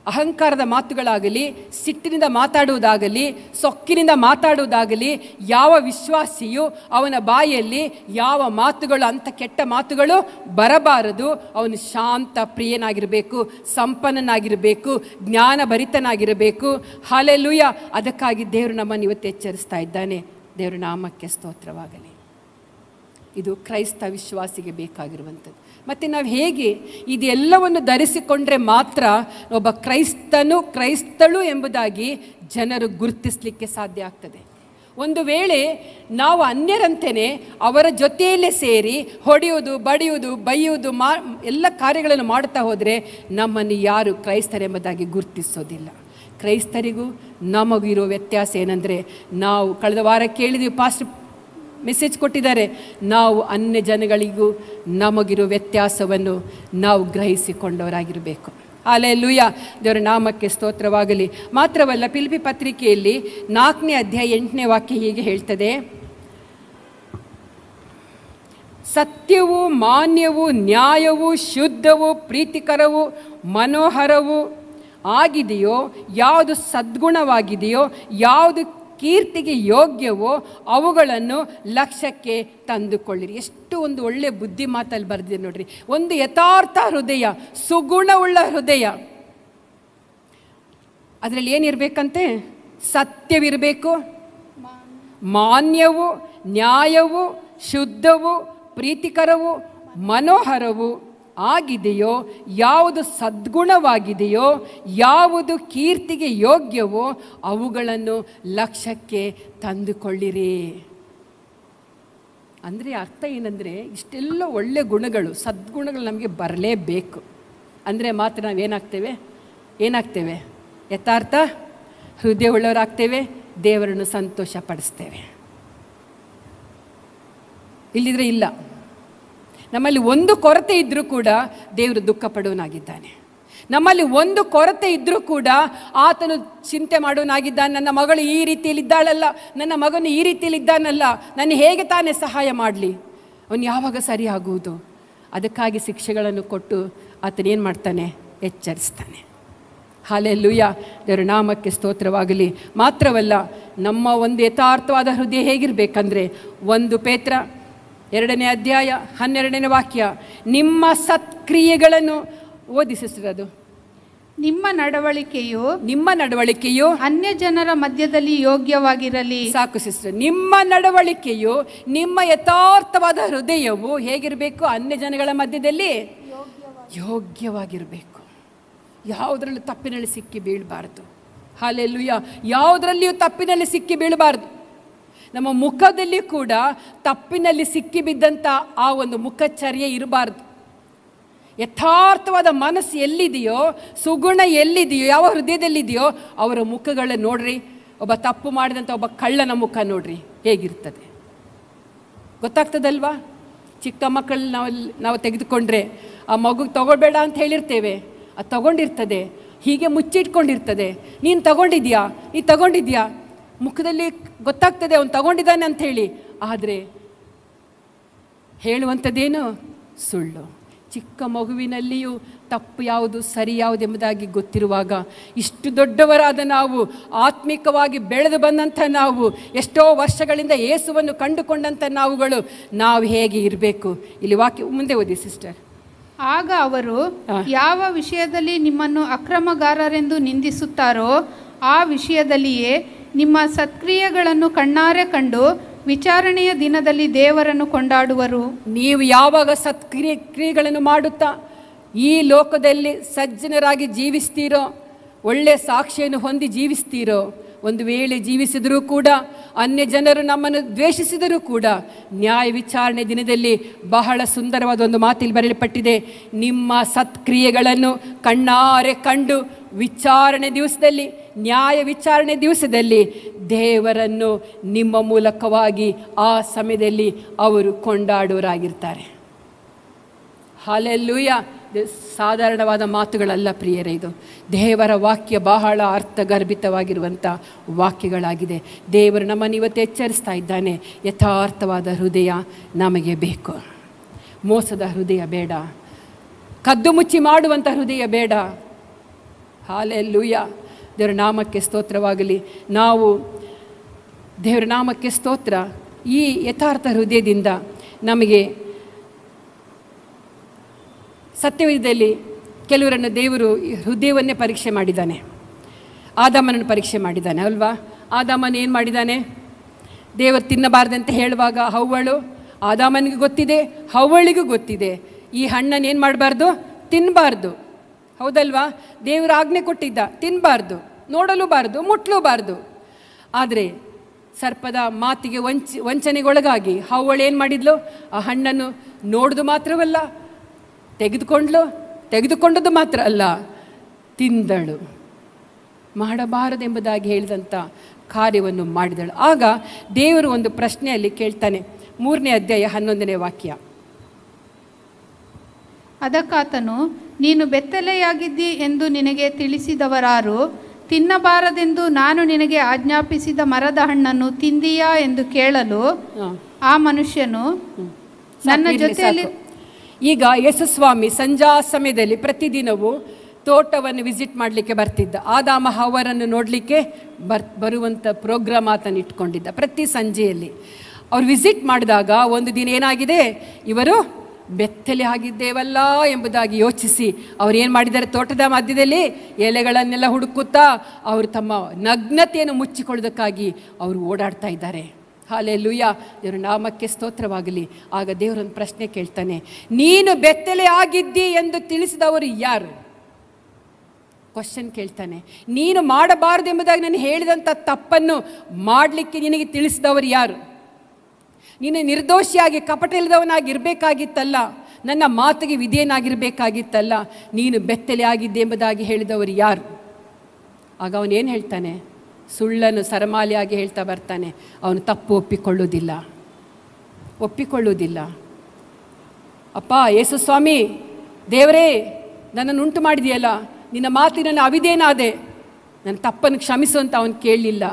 ಅಹಂಕಾರದ ಮಾತುಗಳಾಗಲಿ, ಸಿಟ್ಟಿನಿಂದ ಮಾತಾಡುವುದಾಗಲಿ, ಸೊಕ್ಕಿನಿಂದ ಮಾತಾಡುವುದಾಗಲಿ, ಯಾವ ವಿಶ್ವಾಸಿಯು ಅವನ ಬಾಯಲ್ಲಿ ಯಾವ ಮಾತುಗಳು, ಅಂಥ ಕೆಟ್ಟ ಮಾತುಗಳು ಬರಬಾರದು. ಅವನು ಶಾಂತ ಪ್ರಿಯನಾಗಿರಬೇಕು, ಸಂಪನ್ನನಾಗಿರಬೇಕು, ಜ್ಞಾನಭರಿತನಾಗಿರಬೇಕು. ಹಾಲೆಲೂಯ. ಅದಕ್ಕಾಗಿ ದೇವರು ನಮ್ಮನ್ನು ಇವತ್ತು ಎಚ್ಚರಿಸ್ತಾ ಇದ್ದಾನೆ. ದೇವರ ನಾಮಕ್ಕೆ ಸ್ತೋತ್ರವಾಗಲಿ. ಇದು ಕ್ರೈಸ್ತ ವಿಶ್ವಾಸಿಗೆ ಬೇಕಾಗಿರುವಂಥದ್ದು. ಮತ್ತು ನಾವು ಹೇಗೆ ಇದೆಲ್ಲವನ್ನು ಧರಿಸಿಕೊಂಡ್ರೆ ಮಾತ್ರ ಒಬ್ಬ ಕ್ರೈಸ್ತಳು ಎಂಬುದಾಗಿ ಜನರು ಗುರುತಿಸಲಿಕ್ಕೆ ಸಾಧ್ಯ ಆಗ್ತದೆ. ಒಂದು ವೇಳೆ ನಾವು ಅನ್ಯರಂತೆಯೇ ಅವರ ಜೊತೆಯಲ್ಲೇ ಸೇರಿ ಹೊಡೆಯುವುದು, ಬಡಿಯುವುದು, ಬೈಯುವುದು, ಎಲ್ಲ ಕಾರ್ಯಗಳನ್ನು ಮಾಡುತ್ತಾ ಹೋದರೆ ನಮ್ಮನ್ನು ಯಾರು ಕ್ರೈಸ್ತರೆಂಬುದಾಗಿ ಗುರುತಿಸೋದಿಲ್ಲ. ಕ್ರೈಸ್ತರಿಗೂ ನಮಗೂ ಇರೋ ವ್ಯತ್ಯಾಸ ಏನಂದರೆ, ನಾವು ಕಳೆದ ವಾರ ಕೇಳಿದ್ವಿ, ಪಾಸ್ಟರ್ ಮೆಸೇಜ್ ಕೊಟ್ಟಿದ್ದಾರೆ, ನಾವು ಅನ್ಯ ಜನಗಳಿಗೂ ನಮಗಿರೋ ವ್ಯತ್ಯಾಸವನ್ನು ನಾವು ಗ್ರಹಿಸಿಕೊಂಡವರಾಗಿರಬೇಕು. ಹಲ್ಲೆಲೂಯಾ. ದೇವರ ನಾಮಕ್ಕೆ ಸ್ತೋತ್ರವಾಗಲಿ. ಮಾತ್ರವಲ್ಲ, ಫಿಲಿಪ್ಪಿ ಪತ್ರಿಕೆಯಲ್ಲಿ 4ನೇ ಅಧ್ಯಾಯ 8ನೇ ವಾಕ್ಯ ಹೀಗೆ ಹೇಳ್ತದೆ, ಸತ್ಯವೂ ಮಾನ್ಯವೂ ನ್ಯಾಯವೂ ಶುದ್ಧವೂ ಪ್ರೀತಿಕರವೂ ಮನೋಹರವೂ ಆಗಿದೆಯೋ, ಯಾವುದು ಸದ್ಗುಣವಾಗಿದೆಯೋ, ಯಾವುದು ಕೀರ್ತಿಗೆ ಯೋಗ್ಯವೋ ಅವುಗಳನ್ನು ಲಕ್ಷ್ಯಕ್ಕೆ ತಂದುಕೊಳ್ಳಿರಿ. ಎಷ್ಟು ಒಂದು ಒಳ್ಳೆಯ ಬುದ್ಧಿ ಮಾತಲ್ಲಿ ಬರೆದಿದೆ ನೋಡ್ರಿ. ಒಂದು ಯಥಾರ್ಥ ಹೃದಯ, ಸುಗುಣವುಳ್ಳ ಹೃದಯ, ಅದರಲ್ಲಿ ಏನಿರಬೇಕಂತೆ? ಸತ್ಯವಿರಬೇಕು, ಮಾನ್ಯವು, ನ್ಯಾಯವು, ಶುದ್ಧವು, ಪ್ರೀತಿಕರವು, ಮನೋಹರವು ಆಗಿದೆಯೋ, ಯಾವುದು ಸದ್ಗುಣವಾಗಿದೆಯೋ, ಯಾವುದು ಕೀರ್ತಿಗೆ ಯೋಗ್ಯವೋ ಅವುಗಳನ್ನು ಲಕ್ಷ್ಯಕ್ಕೆ ತಂದುಕೊಳ್ಳಿರಿ. ಅಂದರೆ ಅರ್ಥ ಏನಂದರೆ, ಇಷ್ಟೆಲ್ಲ ಒಳ್ಳೆಯ ಗುಣಗಳು, ಸದ್ಗುಣಗಳು ನಮಗೆ ಬರಲೇಬೇಕು. ಅಂದರೆ ಮಾತ್ರ ನಾವೇನಾಗ್ತೇವೆ? ಯಥಾರ್ಥ ಹೃದಯವುಳ್ಳವರಾಗ್ತೇವೆ, ದೇವರನ್ನು ಸಂತೋಷಪಡಿಸ್ತೇವೆ. ಇಲ್ಲಿದ್ರೆ ಇಲ್ಲ. ನಮ್ಮಲ್ಲಿ ಒಂದು ಕೊರತೆ ಇದ್ದರೂ ಕೂಡ ದೇವರು ದುಃಖ ಪಡುವನಾಗಿದ್ದಾನೆ. ನಮ್ಮಲ್ಲಿ ಒಂದು ಕೊರತೆ ಇದ್ದರೂ ಕೂಡ ಆತನು ಚಿಂತೆ ಮಾಡುವನಾಗಿದ್ದಾನೆ. ನನ್ನ ಮಗಳು ಈ ರೀತಿಯಲ್ಲಿದ್ದಾಳಲ್ಲ, ನನ್ನ ಮಗನು ಈ ರೀತಿಯಲ್ಲಿದ್ದಾನಲ್ಲ, ನಾನು ಹೇಗೆ ತಾನೇ ಸಹಾಯ ಮಾಡಲಿ? ಅವನು ಯಾವಾಗ ಸರಿ ಆಗುವುದು? ಅದಕ್ಕಾಗಿ ಶಿಕ್ಷೆಗಳನ್ನು ಕೊಟ್ಟು ಆತನೇನು ಮಾಡ್ತಾನೆ? ಎಚ್ಚರಿಸ್ತಾನೆ. ಹಲ್ಲೆಲೂಯಾ. ದೇವರ ನಾಮಕ್ಕೆ ಸ್ತೋತ್ರವಾಗಲಿ. ಮಾತ್ರವಲ್ಲ, ನಮ್ಮ ಒಂದು ಯಥಾರ್ಥವಾದ ಹೃದಯ ಹೇಗಿರಬೇಕಂದ್ರೆ, 1 ಪೇತ್ರ 2ನೇ ಅಧ್ಯಾಯ 12ನೇ ವಾಕ್ಯ, ನಿಮ್ಮ ಸತ್ಕ್ರಿಯೆಗಳನ್ನು ಓದಿಸಿರೋದು. ನಿಮ್ಮ ನಡವಳಿಕೆಯು ಅನ್ಯ ಜನರ ಮಧ್ಯದಲ್ಲಿ ಯೋಗ್ಯವಾಗಿರಲಿ. ಸಾಕು ಸಿಸ್ಟರ್. ನಿಮ್ಮ ನಡವಳಿಕೆಯು, ನಿಮ್ಮ ಯಥಾರ್ಥವಾದ ಹೃದಯವು ಹೇಗಿರಬೇಕು? ಅನ್ಯ ಜನಗಳ ಮಧ್ಯದಲ್ಲಿ ಯೋಗ್ಯವಾಗಿರಬೇಕು. ಯಾವುದರಲ್ಲೂ ತಪ್ಪಿನಲ್ಲಿ ಸಿಕ್ಕಿ ಬೀಳಬಾರ್ದು. ಹಲ್ಲೆಲೂಯಾ. ಯಾವುದರಲ್ಲಿಯೂ ತಪ್ಪಿನಲ್ಲಿ ಸಿಕ್ಕಿ ಬೀಳಬಾರ್ದು. ನಮ್ಮ ಮುಖದಲ್ಲಿ ಕೂಡ ತಪ್ಪಿನಲ್ಲಿ ಸಿಕ್ಕಿಬಿದ್ದಂಥ ಆ ಒಂದು ಮುಖಚರ್ಯೆ ಇರಬಾರ್ದು. ಯಥಾರ್ಥವಾದ ಮನಸ್ಸು ಎಲ್ಲಿದೆಯೋ, ಸುಗುಣ ಎಲ್ಲಿದೆಯೋ, ಯಾವ ಹೃದಯದಲ್ಲಿದೆಯೋ ಅವರ ಮುಖಗಳನ್ನ ನೋಡ್ರಿ. ಒಬ್ಬ ತಪ್ಪು ಮಾಡಿದಂಥ ಒಬ್ಬ ಕಳ್ಳನ ಮುಖ ನೋಡ್ರಿ, ಹೇಗಿರ್ತದೆ ಗೊತ್ತಾಗ್ತದಲ್ವಾ? ಚಿಕ್ಕ ಮಕ್ಕಳನ್ನ ನಾವು ತೆಗೆದುಕೊಂಡ್ರೆ ಆ ಮಗುಗೆ ತಗೊಳ್ಬೇಡ ಅಂತ ಹೇಳಿರ್ತೇವೆ, ಅದು ತಗೊಂಡಿರ್ತದೆ, ಹೀಗೆ ಮುಚ್ಚಿಟ್ಕೊಂಡಿರ್ತದೆ. ನೀನು ತಗೊಂಡಿದ್ಯಾ ಮುಖದಲ್ಲಿ ಗೊತ್ತಾಗ್ತದೆ ಅವನು ತಗೊಂಡಿದ್ದಾನೆ ಅಂಥೇಳಿ. ಆದರೆ ಹೇಳುವಂಥದ್ದೇನು? ಸುಳ್ಳು. ಚಿಕ್ಕ ಮಗುವಿನಲ್ಲಿಯೂ ತಪ್ಪು ಯಾವುದು ಸರಿ ಯಾವುದು ಎಂಬುದಾಗಿ ಗೊತ್ತಿರುವಾಗ ಇಷ್ಟು ದೊಡ್ಡವರಾದ ನಾವು, ಆತ್ಮಿಕವಾಗಿ ಬೆಳೆದು ಬಂದಂಥ ನಾವು, ಎಷ್ಟೋ ವರ್ಷಗಳಿಂದ ಯೇಸುವನ್ನು ಕಂಡುಕೊಂಡಂಥ ನಾವು ಹೇಗೆ ಇರಬೇಕು? ಇಲ್ಲಿ ವಾಕ್ಯ ಮುಂದೆ ಓದಿ ಸಿಸ್ಟರ್. ಆಗ ಅವರು ಯಾವ ವಿಷಯದಲ್ಲಿ ನಿಮ್ಮನ್ನು ಅಕ್ರಮಗಾರರೆಂದು ನಿಂದಿಸುತ್ತಾರೋ ಆ ವಿಷಯದಲ್ಲಿಯೇ ನಿಮ್ಮ ಸತ್ಕ್ರಿಯೆಗಳನ್ನು ಕಣ್ಣಾರೆ ಕಂಡು ವಿಚಾರಣೆಯ ದಿನದಲ್ಲಿ ದೇವರನ್ನು ಕೊಂಡಾಡುವರು. ನೀವು ಯಾವಾಗ ಕ್ರಿಯೆಗಳನ್ನು ಮಾಡುತ್ತಾ ಈ ಲೋಕದಲ್ಲಿ ಸಜ್ಜನರಾಗಿ ಜೀವಿಸ್ತೀರೋ, ಒಳ್ಳೆಯ ಸಾಕ್ಷಿಯನ್ನು ಹೊಂದಿ ಜೀವಿಸ್ತೀರೋ, ಒಂದು ವೇಳೆ ಜೀವಿಸಿದರೂ ಕೂಡ ಅನ್ಯ ಜನರು ನಮ್ಮನ್ನು ದ್ವೇಷಿಸಿದರೂ ಕೂಡ ನ್ಯಾಯ ವಿಚಾರಣೆ ದಿನದಲ್ಲಿ ಬಹಳ ಸುಂದರವಾದ ಒಂದು ಮಾತಿಲ್ಲಿ ಬರೆಯಲ್ಪಟ್ಟಿದೆ, ನಿಮ್ಮ ಸತ್ಕ್ರಿಯೆಗಳನ್ನು ಕಣ್ಣಾರೆ ಕಂಡು ವಿಚಾರಣೆ ದಿವಸದಲ್ಲಿ, ನ್ಯಾಯ ವಿಚಾರಣೆ ದಿವಸದಲ್ಲಿ ದೇವರನ್ನು ನಿಮ್ಮ ಮೂಲಕವಾಗಿ ಆ ಸಮಯದಲ್ಲಿ ಅವರು ಕೊಂಡಾಡುವರಾಗಿರ್ತಾರೆ. ಹಲ್ಲೆಲೂಯಾ. ಸಾಧಾರಣವಾದ ಮಾತುಗಳಲ್ಲ ಪ್ರಿಯರೇ, ಇದು ದೇವರ ವಾಕ್ಯ ಬಹಳ ಅರ್ಥಗರ್ಭಿತವಾಗಿರುವಂಥ ವಾಕ್ಯಗಳಾಗಿದೆ. ದೇವರು ನಮ್ಮನ್ನು ಇವತ್ತು ಎಚ್ಚರಿಸ್ತಾ ಇದ್ದಾನೆ, ಯಥಾರ್ಥವಾದ ಹೃದಯ ನಮಗೆ ಬೇಕು. ಮೋಸದ ಹೃದಯ ಬೇಡ, ಕದ್ದು ಮುಚ್ಚಿ ಮಾಡುವಂಥ ಹೃದಯ ಬೇಡ. ಹಲ್ಲೆಲೂಯಾ. ದೇವರ ನಾಮಕ್ಕೆ ಸ್ತೋತ್ರವಾಗಲಿ. ನಾವು ದೇವರ ನಾಮಕ್ಕೆ ಸ್ತೋತ್ರ. ಈ ಯಥಾರ್ಥ ಹೃದಯದಿಂದ ನಮಗೆ ಸತ್ಯವೇದದಲ್ಲಿ ಕೆಲವರನ್ನು ದೇವರು ಹೃದಯವನ್ನೇ ಪರೀಕ್ಷೆ ಮಾಡಿದ್ದಾನೆ. ಆದಾಮನನ್ನು ಪರೀಕ್ಷೆ ಮಾಡಿದ್ದಾನೆ ಅಲ್ವಾ? ಆದಾಮನ ಏನು ಮಾಡಿದ್ದಾನೆ? ದೇವರು ತಿನ್ನಬಾರ್ದಂತೆ ಹೇಳುವಾಗ ಹವ್ವಳು, ಆದಾಮನಿಗೆ ಗೊತ್ತಿದೆ, ಹವ್ವಳಿಗೂ ಗೊತ್ತಿದೆ, ಈ ಹಣ್ಣನ್ನು ಏನು ಮಾಡಬಾರ್ದು, ತಿನ್ನಬಾರ್ದು. ಹೌದಲ್ವಾ? ದೇವರು ಆಜ್ಞೆ ಕೊಟ್ಟಿದ್ದ, ತಿನ್ನಬಾರ್ದು, ನೋಡಲೂಬಾರ್ದು, ಮುಟ್ಲೂಬಾರ್ದು. ಆದರೆ ಸರ್ಪದ ಮಾತಿಗೆ ವಂಚನೆಗೊಳಗಾಗಿ ಹವ್ವಳು ಏನು ಮಾಡಿದ್ಲು? ಆ ಹಣ್ಣನ್ನು ನೋಡೋದು ಮಾತ್ರವಲ್ಲ, ತೆಗೆದುಕೊಂಡದ್ದು ಮಾತ್ರ ಅಲ್ಲ, ತಿಂದಳು. ಮಾಡಬಾರದೆಂಬುದಾಗಿ ಹೇಳಿದಂಥ ಕಾರ್ಯವನ್ನು ಮಾಡಿದಳು. ಆಗ ದೇವರು ಒಂದು ಪ್ರಶ್ನೆಯಲ್ಲಿ ಕೇಳ್ತಾನೆ. 3ನೇ ಅಧ್ಯಾಯ 11ನೇ ವಾಕ್ಯ. ಅದಕ್ಕಾತನು, ನೀನು ಬೆತ್ತಲೆಯಾಗಿದ್ದಿ ಎಂದು ನಿನಗೆ ತಿಳಿಸಿದವರಾರು? ತಿನ್ನಬಾರದೆಂದು ನಾನು ನಿನಗೆ ಆಜ್ಞಾಪಿಸಿದ ಮರದ ಹಣ್ಣನ್ನು ತಿಂದೀಯಾ ಎಂದು ಕೇಳಲು ಆ ಮನುಷ್ಯನು ನನ್ನ ಜೊತೆಯಲ್ಲಿ. ಈಗ ಯೇಸುಸ್ವಾಮಿ ಸಂಜಾ ಸಮಯದಲ್ಲಿ ಪ್ರತಿದಿನವೂ ತೋಟವನ್ನು ವಿಸಿಟ್ ಮಾಡಲಿಕ್ಕೆ ಬರ್ತಿದ್ದ. ಆದಾಮ ಹವ್ವರನ್ನು ನೋಡಲಿಕ್ಕೆ ಬರುವಂಥ ಪ್ರೋಗ್ರಾಮ್ ಆತನ ಇಟ್ಕೊಂಡಿದ್ದ. ಪ್ರತಿ ಸಂಜೆಯಲ್ಲಿ ಅವ್ರು ವಿಸಿಟ್ ಮಾಡಿದಾಗ ಒಂದು ದಿನ ಏನಾಗಿದೆ, ಇವರು ಬೆತ್ತಲೆ ಆಗಿದ್ದೇವಲ್ಲ ಎಂಬುದಾಗಿ ಯೋಚಿಸಿ ಅವ್ರು ಏನು ಮಾಡಿದ್ದಾರೆ, ತೋಟದ ಮಧ್ಯದಲ್ಲಿ ಎಲೆಗಳನ್ನೆಲ್ಲ ಹುಡುಕುತ್ತಾ ಅವರು ತಮ್ಮ ನಗ್ನತೆಯನ್ನು ಮುಚ್ಚಿಕೊಳ್ಳೋದಕ್ಕಾಗಿ ಅವರು ಓಡಾಡ್ತಾ ಇದ್ದಾರೆ. ಹಲ್ಲೆಲೂಯಾ. ದೇವರ ನಾಮಕ್ಕೆ ಸ್ತೋತ್ರವಾಗಲಿ. ಆಗ ದೇವರೊಂದು ಪ್ರಶ್ನೆ ಕೇಳ್ತಾನೆ, ನೀನು ಬೆತ್ತಲೆ ಆಗಿದ್ದಿ ಎಂದು ತಿಳಿಸಿದವರು ಯಾರು? ಕ್ವಶನ್ ಕೇಳ್ತಾನೆ. ನೀನು ಮಾಡಬಾರದು ಎಂಬುದಾಗಿ ನಾನು ಹೇಳಿದಂಥ ತಪ್ಪನ್ನು ಮಾಡಲಿಕ್ಕೆ ನಿನಗೆ ತಿಳಿಸಿದವರು ಯಾರು? ನೀನು ನಿರ್ದೋಷಿಯಾಗಿ ಕಪಟ ಇಲ್ಲದವನಾಗಿ ಇರಬೇಕಾಗಿತ್ತಲ್ಲ, ನನ್ನ ಮಾತಿಗೆ ವಿಧೇಯನಾಗಿರಬೇಕಾಗಿತ್ತಲ್ಲ, ನೀನು ಬೆತ್ತಲೆ ಆಗಿದ್ದೆ ಎಂಬುದಾಗಿ ಹೇಳಿದವರು ಯಾರು? ಆಗ ಅವನೇನು ಹೇಳ್ತಾನೆ? ಸುಳ್ಳನ್ನು ಸರಮಾಲಿಯಾಗಿ ಹೇಳ್ತಾ ಬರ್ತಾನೆ. ಅವನು ತಪ್ಪು ಒಪ್ಪಿಕೊಳ್ಳುವುದಿಲ್ಲ. ಅಪ್ಪ ಯೇಸುಸ್ವಾಮಿ, ದೇವರೇ, ನನ್ನನ್ನು ಉಂಟು ಮಾಡಿದೆಯಲ್ಲ, ನಿನ್ನ ಮಾತಿನ ಅವಿಧೇನಾದೆ, ನನ್ನ ತಪ್ಪನ್ನು ಕ್ಷಮಿಸು ಅಂತ ಅವನು ಕೇಳಲಿಲ್ಲ.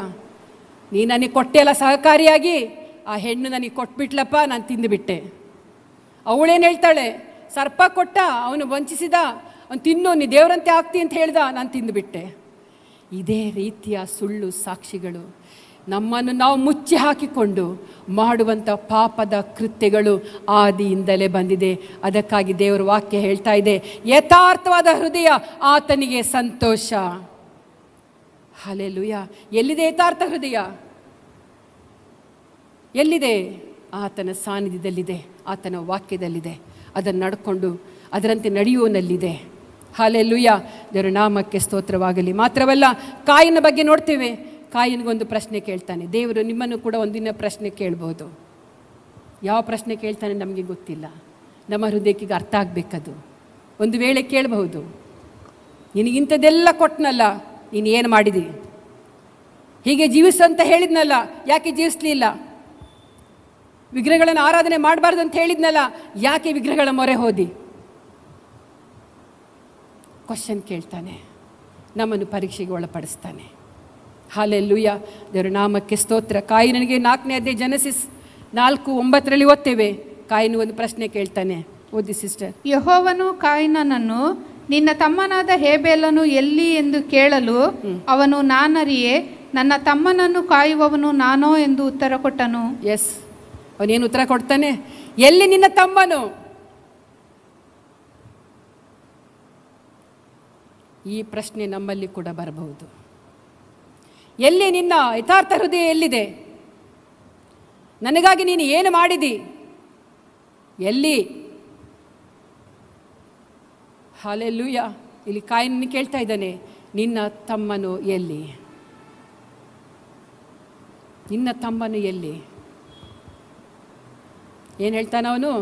ನೀ ನನಗೆ ಕೊಟ್ಟೆಲ್ಲ ಸಹಕಾರಿಯಾಗಿ, ಆ ಹೆಣ್ಣು ನನಗೆ ಕೊಟ್ಬಿಟ್ಲಪ್ಪ, ನಾನು ತಿಂದುಬಿಟ್ಟೆ. ಅವಳೇನು ಹೇಳ್ತಾಳೆ? ಸರ್ಪ ಕೊಟ್ಟ, ಅವನು ವಂಚಿಸಿದ, ಅವನು ತಿನ್ನು, ನೀ ದೇವರಂತೆ ಆಗ್ತಿ ಅಂತ ಹೇಳ್ದ, ನಾನು ತಿಂದುಬಿಟ್ಟೆ. ಇದೇ ರೀತಿಯ ಸುಳ್ಳು ಸಾಕ್ಷಿಗಳು ನಮ್ಮನ್ನು ನಾವು ಮುಚ್ಚಿ ಹಾಕಿಕೊಂಡು ಮಾಡುವಂಥ ಪಾಪದ ಕೃತ್ಯಗಳು ಆದಿಯಿಂದಲೇ ಬಂದಿದೆ. ಅದಕ್ಕಾಗಿ ದೇವರ ವಾಕ್ಯ ಹೇಳ್ತಾ ಇದೆ, ಯಥಾರ್ಥವಾದ ಹೃದಯ ಆತನಿಗೆ ಸಂತೋಷ. ಹಲ್ಲೆಲೂಯಾ. ಎಲ್ಲಿದೆ ಯಥಾರ್ಥ ಹೃದಯ? ಎಲ್ಲಿದೆ? ಆತನ ಸಾನ್ನಿಧ್ಯದಲ್ಲಿದೆ, ಆತನ ವಾಕ್ಯದಲ್ಲಿದೆ. ಅದನ್ನು ನಡ್ಕೊಂಡು ಅದರಂತೆ ನಡೆಯುವನಲ್ಲಿದೆ. ಹಲ್ಲೆಲೂಯಾ. ದೇವರ ನಾಮಕ್ಕೆ ಸ್ತೋತ್ರವಾಗಲಿ. ಮಾತ್ರವಲ್ಲ, ಕಾಯಿನ ಬಗ್ಗೆ ನೋಡ್ತೇವೆ. ಕಾಯಿನಿಗೊಂದು ಪ್ರಶ್ನೆ ಕೇಳ್ತಾನೆ. ದೇವರು ನಿಮ್ಮನ್ನು ಕೂಡ ಒಂದಿನ ಪ್ರಶ್ನೆ ಕೇಳ್ಬೋದು. ಯಾವ ಪ್ರಶ್ನೆ ಕೇಳ್ತಾನೆ ನಮಗೆ ಗೊತ್ತಿಲ್ಲ. ನಮ್ಮ ಹೃದಯಕ್ಕೆ ಅರ್ಥ ಆಗಬೇಕದು. ಒಂದು ವೇಳೆ ಕೇಳಬಹುದು, ನಿನಗಿಂಥದ್ದೆಲ್ಲ ಕೊಟ್ಟನಲ್ಲ, ನೀನು ಏನು ಮಾಡಿದಿ? ಹೀಗೆ ಜೀವಿಸು ಅಂತ ಹೇಳಿದ್ನಲ್ಲ, ಯಾಕೆ ಜೀವಿಸಲಿಲ್ಲ? ವಿಗ್ರಹಗಳನ್ನು ಆರಾಧನೆ ಮಾಡಬಾರ್ದು ಅಂತ ಹೇಳಿದ್ನಲ್ಲ, ಯಾಕೆ ವಿಗ್ರಹಗಳ ಮೊರೆ ಹೋದಿ? ಕ್ವಶನ್ ಕೇಳ್ತಾನೆ, ನಮ್ಮನ್ನು ಪರೀಕ್ಷೆಗೆ ಒಳಪಡಿಸ್ತಾನೆ. ಹಲ್ಲೆಲೂಯಾ. ದೇವರ ನಾಮಕ್ಕೆ ಸ್ತೋತ್ರ. ಕಾಯಿನನಿಗೆ 4ನೇ ಅಧ್ಯಾಯ Genesis 4:9 ಓದ್ತೇವೆ. ಕಾಯಿನ ಒಂದು ಪ್ರಶ್ನೆ ಕೇಳ್ತಾನೆ. ಓದಿ ಸಿಸ್ಟರ್. ಯೆಹೋವನು ಕಾಯಿನನನ್ನು, ನಿನ್ನ ತಮ್ಮನಾದ ಹೇಬೇಲನು ಎಲ್ಲಿ ಎಂದು ಕೇಳಲು ಅವನು, ನಾನರಿಯೆ, ನನ್ನ ತಮ್ಮನನ್ನು ಕಾಯುವವನು ನಾನೋ ಎಂದು ಉತ್ತರ ಕೊಟ್ಟನು. ಎಸ್, ಅವನೇನು ಉತ್ತರ ಕೊಡ್ತಾನೆ? ಎಲ್ಲಿ ನಿನ್ನ ತಮ್ಮನು? ಈ ಪ್ರಶ್ನೆ ನಮ್ಮಲ್ಲಿ ಕೂಡ ಬರಬಹುದು. ಎಲ್ಲಿ ನಿನ್ನ ಯಥಾರ್ಥ ಹೃದಯ ಎಲ್ಲಿದೆ? ನನಗಾಗಿ ನೀನು ಏನು ಮಾಡಿದಿ? ಎಲ್ಲಿ? ಹಲ್ಲೆಲೂಯಾ. ಇಲ್ಲಿ ಕಾಯಿನ ಕೇಳ್ತಾ ಇದ್ದಾನೆ, ನಿನ್ನ ತಮ್ಮನು ಎಲ್ಲಿ? ನಿನ್ನ ತಮ್ಮನು ಎಲ್ಲಿ? ಏನು ಹೇಳ್ತಾನ ಅವನು?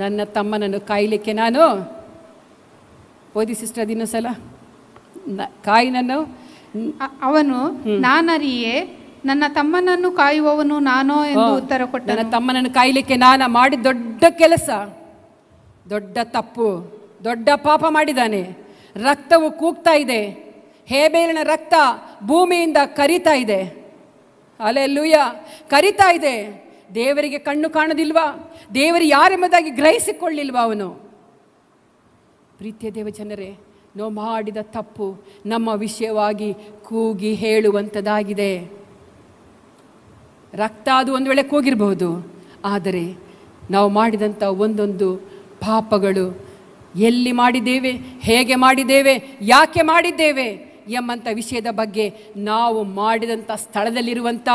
ನನ್ನ ತಮ್ಮನನ್ನು ಕಾಯಲಿಕ್ಕೆ ನಾನು, ಓದಿ ಸಿಸ್ಟರ್ ಅದಿನ್ನೂ ಸಲ, ಕಾಯಿನನ್ನು ಅವನು, ನಾನರಿಯೆ, ನನ್ನ ತಮ್ಮನನ್ನು ಕಾಯುವವನು ನಾನೋ ಎಂದು ಉತ್ತರ ಕೊಟ್ಟ. ನನ್ನ ತಮ್ಮನನ್ನು ಕಾಯಲಿಕ್ಕೆ ನಾನು ಮಾಡಿದ ದೊಡ್ಡ ಕೆಲಸ, ದೊಡ್ಡ ತಪ್ಪು, ದೊಡ್ಡ ಪಾಪ ಮಾಡಿದ್ದಾನೆ. ರಕ್ತವು ಕೂಗ್ತಾ ಇದೆ, ಹೇಬೇಲನ ರಕ್ತ ಭೂಮಿಯಿಂದ ಕರಿತಾ ಇದೆ. ಹಲ್ಲೆಲೂಯಾ, ಕರಿತಾ ಇದೆ. ದೇವರಿಗೆ ಕಣ್ಣು ಕಾಣೋದಿಲ್ವಾ? ದೇವರು ಯಾರೆಂಬುದಾಗಿ ಗ್ರಹಿಸಿಕೊಳ್ಳಿಲ್ವಾ ಅವನು? ಪ್ರೀತಿಯ ದೇವಜನರೇ, ನಾವು ಮಾಡಿದ ತಪ್ಪು ನಮ್ಮ ವಿಷಯವಾಗಿ ಕೂಗಿ ಹೇಳುವಂಥದ್ದಾಗಿದೆ. ರಕ್ತ ಅದು ಒಂದು ವೇಳೆ ಕೂಗಿರಬಹುದು, ಆದರೆ ನಾವು ಮಾಡಿದಂಥ ಒಂದೊಂದು ಪಾಪಗಳು ಎಲ್ಲಿ ಮಾಡಿದ್ದೇವೆ, ಹೇಗೆ ಮಾಡಿದ್ದೇವೆ, ಯಾಕೆ ಮಾಡಿದ್ದೇವೆ ಎಂಬಂಥ ವಿಷಯದ ಬಗ್ಗೆ ನಾವು ಮಾಡಿದಂಥ ಸ್ಥಳದಲ್ಲಿರುವಂಥ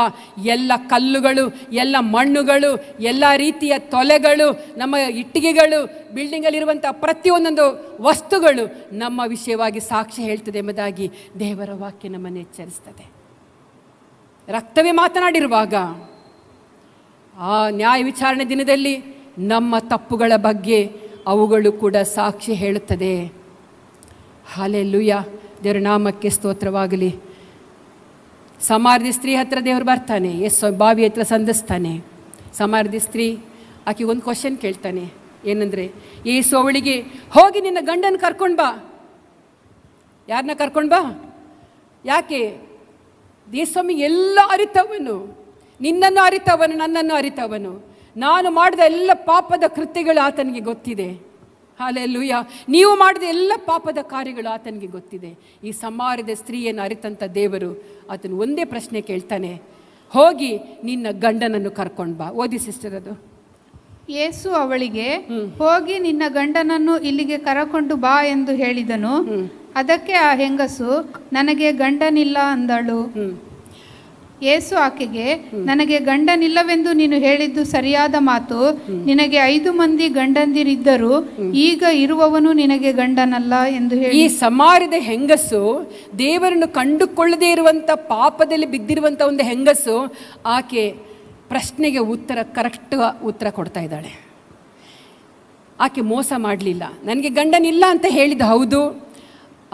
ಎಲ್ಲ ಕಲ್ಲುಗಳು, ಎಲ್ಲ ಮಣ್ಣುಗಳು, ಎಲ್ಲ ರೀತಿಯ ತೊಲೆಗಳು, ನಮ್ಮ ಇಟ್ಟಿಗೆಗಳು, ಬಿಲ್ಡಿಂಗಲ್ಲಿರುವಂಥ ಪ್ರತಿಯೊಂದೊಂದು ವಸ್ತುಗಳು ನಮ್ಮ ವಿಷಯವಾಗಿ ಸಾಕ್ಷಿ ಹೇಳ್ತದೆ ಎಂಬುದಾಗಿ ದೇವರ ವಾಕ್ಯ ನಮ್ಮನ್ನು ಎಚ್ಚರಿಸ್ತದೆ. ರಕ್ತವೇ ಮಾತನಾಡಿರುವಾಗ ಆ ನ್ಯಾಯ ವಿಚಾರಣೆ ದಿನದಲ್ಲಿ ನಮ್ಮ ತಪ್ಪುಗಳ ಬಗ್ಗೆ ಅವುಗಳು ಕೂಡ ಸಾಕ್ಷಿ ಹೇಳುತ್ತದೆ. ಹಲ್ಲೆಲೂಯಾ, ದೇವರ ನಾಮಕ್ಕೆ ಸ್ತೋತ್ರವಾಗಲಿ. ಸಮಾರ್ಯ ಸ್ತ್ರೀ ಹತ್ರ ದೇವರು ಬರ್ತಾನೆ, ಬಾವಿ ಹತ್ರ ಸಂಧಿಸ್ತಾನೆ. ಸಮಾರ್ಯ ಸ್ತ್ರೀ ಆಕೆ ಒಂದು ಕ್ವಶನ್ ಕೇಳ್ತಾನೆ, ಏನಂದರೆ, ಯೇಸು ಅವಳಿಗೆ, ಹೋಗಿ ನಿನ್ನ ಗಂಡನ ಕರ್ಕೊಂಡು ಬಾ. ಯಾರನ್ನ ಕರ್ಕೊಂಡು ಬಾ? ಯಾಕೆ? ಯೇಸುಸ್ವಾಮಿ ಎಲ್ಲ ಅರಿತವನು, ನಿನ್ನನ್ನು ಅರಿತವನು, ನನ್ನನ್ನು ಅರಿತವನು. ನಾನು ಮಾಡಿದ ಎಲ್ಲ ಪಾಪದ ಕೃತ್ಯಗಳು ಆತನಿಗೆ ಗೊತ್ತಿದೆ. ಹಲ್ಲೆಲೂಯಾ, ನೀವು ಮಾಡಿದ ಎಲ್ಲ ಪಾಪದ ಕಾರ್ಯಗಳು ಆತನಿಗೆ ಗೊತ್ತಿದೆ. ಈ ಸಮಾರ್ಯದ ಸ್ತ್ರೀಯನ್ನು ಅರಿತಂಥ ದೇವರು ಆತನು ಒಂದೇ ಪ್ರಶ್ನೆ ಕೇಳ್ತಾನೆ, ಹೋಗಿ ನಿನ್ನ ಗಂಡನನ್ನು ಕರ್ಕೊಂಡು ಬಾ. ಓದಿ ಸಿಸ್ಟರ್ ಅದು. ಯೇಸು ಅವಳಿಗೆ, ಹೋಗಿ ನಿನ್ನ ಗಂಡನನ್ನು ಇಲ್ಲಿಗೆ ಕರಕೊಂಡು ಬಾ ಎಂದು ಹೇಳಿದನು. ಅದಕ್ಕೆ ಆ ಹೆಂಗಸು, ನನಗೆ ಗಂಡನಿಲ್ಲ ಅಂದಳು. ಯೇಸು ಆಕೆಗೆ, ನನಗೆ ಗಂಡನಿಲ್ಲವೆಂದು ನೀನು ಹೇಳಿದ್ದು ಸರಿಯಾದ ಮಾತು. ನಿನಗೆ 5 ಮಂದಿ ಗಂಡಂದಿರಿದ್ದರು, ಈಗ ಇರುವವನು ನಿನಗೆ ಗಂಡನಲ್ಲ ಎಂದು ಹೇಳಿ. ಈ ಸಮಾರ್ಯದ ಹೆಂಗಸು, ದೇವರನ್ನು ಕಂಡುಕೊಳ್ಳದೇ ಇರುವಂಥ ಪಾಪದಲ್ಲಿ ಬಿದ್ದಿರುವಂಥ ಒಂದು ಹೆಂಗಸು, ಆಕೆ ಪ್ರಶ್ನೆಗೆ ಕರೆಕ್ಟ್ ಉತ್ತರ ಕೊಡ್ತಾ ಇದ್ದಾಳೆ. ಆಕೆ ಮೋಸ ಮಾಡಲಿಲ್ಲ. ನನಗೆ ಗಂಡನಿಲ್ಲ ಅಂತ ಹೇಳಿದ ಹೌದು,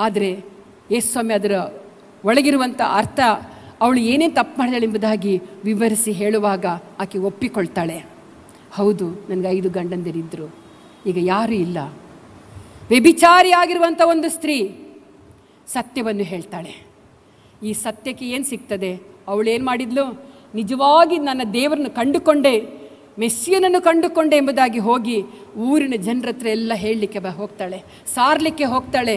ಆದರೆ ಯೇಸುಸ್ವಾಮಿ ಅದರ ಒಳಗಿರುವಂಥ ಅರ್ಥ, ಅವಳು ಏನೇನು ತಪ್ಪು ಮಾಡಿದಾಳೆ ಎಂಬುದಾಗಿ ವಿವರಿಸಿ ಹೇಳುವಾಗ ಆಕೆ ಒಪ್ಪಿಕೊಳ್ತಾಳೆ. ಹೌದು, ನನಗೆ 5 ಗಂಡಂದಿರಿದ್ದರು, ಈಗ ಯಾರೂ ಇಲ್ಲ. ವ್ಯಭಿಚಾರಿಯಾಗಿರುವಂಥ ಒಂದು ಸ್ತ್ರೀ ಸತ್ಯವನ್ನು ಹೇಳ್ತಾಳೆ. ಈ ಸತ್ಯಕ್ಕೆ ಏನು ಸಿಗ್ತದೆ? ಅವಳೇನು ಮಾಡಿದ್ಲು? ನಿಜವಾಗಿ ನನ್ನ ದೇವರನ್ನು ಕಂಡುಕೊಂಡೆ, ಮೆಸ್ಸಿಯನನ್ನು ಕಂಡುಕೊಂಡೆ ಎಂಬುದಾಗಿ ಹೋಗಿ ಊರಿನ ಜನರ ಹತ್ರ ಎಲ್ಲ ಹೇಳಲಿಕ್ಕೆ ಹೋಗ್ತಾಳೆ, ಸಾರಲಿಕ್ಕೆ ಹೋಗ್ತಾಳೆ.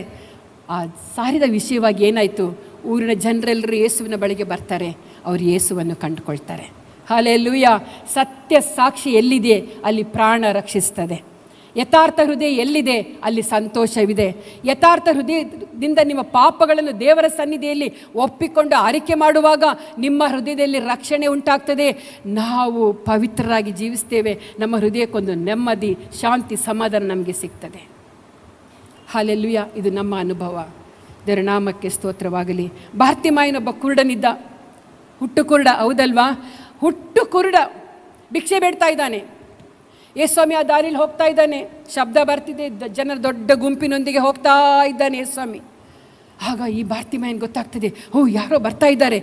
ಆ ಸಾರಿದ ವಿಷಯವಾಗಿ ಏನಾಯಿತು? ಊರಿನ ಜನರೆಲ್ಲರೂ ಯೇಸುವಿನ ಬಳಿಗೆ ಬರ್ತಾರೆ, ಅವರು ಯೇಸುವನ್ನು ಕಂಡುಕೊಳ್ತಾರೆ. ಹಲ್ಲೆಲೂಯಾ. ಸತ್ಯ ಸಾಕ್ಷಿ ಎಲ್ಲಿದೆ ಅಲ್ಲಿ ಪ್ರಾಣ ರಕ್ಷಿಸ್ತದೆ. ಯಥಾರ್ಥ ಹೃದಯ ಎಲ್ಲಿದೆ ಅಲ್ಲಿ ಸಂತೋಷವಿದೆ. ಯಥಾರ್ಥ ಹೃದಯದಿಂದ ನಿಮ್ಮ ಪಾಪಗಳನ್ನು ದೇವರ ಸನ್ನಿಧಿಯಲ್ಲಿ ಒಪ್ಪಿಕೊಂಡು ಆರಿಕೆ ಮಾಡುವಾಗ ನಿಮ್ಮ ಹೃದಯದಲ್ಲಿ ರಕ್ಷಣೆ ಉಂಟಾಗ್ತದೆ. ನಾವು ಪವಿತ್ರರಾಗಿ ಜೀವಿಸ್ತೇವೆ. ನಮ್ಮ ಹೃದಯಕ್ಕೊಂದು ನೆಮ್ಮದಿ, ಶಾಂತಿ, ಸಮಾಧಾನ ನಮಗೆ ಸಿಗ್ತದೆ. ಹಲ್ಲೆಲೂಯಾ. ಇದು ನಮ್ಮ ಅನುಭವ. ದೇವರ ನಾಮಕ್ಕೆ ಸ್ತೋತ್ರವಾಗಲಿ. ಬಾರ್ತಿಮಾಯನೊಬ್ಬ ಕುರುಡನಿದ್ದ, ಹುಟ್ಟು ಕುರುಡ, ಹೌದಲ್ವಾ? ಹುಟ್ಟು ಕುರುಡ, ಭಿಕ್ಷೆ ಬೇಡ್ತಾ ಇದ್ದಾನೆ. ಯೇಸುಸ್ವಾಮಿ ಆ ದಾರಿಯಲ್ಲಿ ಹೋಗ್ತಾ ಇದ್ದಾನೆ, ಶಬ್ದ ಬರ್ತಿದೆ, ಜನರ ದೊಡ್ಡ ಗುಂಪಿನೊಂದಿಗೆ ಹೋಗ್ತಾ ಇದ್ದಾನೆ ಯೇಸುಸ್ವಾಮಿ. ಆಗ ಈ ಬಾರ್ತಿಮಾಯನ್ ಗೊತ್ತಾಗ್ತದೆ, ಓ ಯಾರೋ ಬರ್ತಾ ಇದ್ದಾರೆ.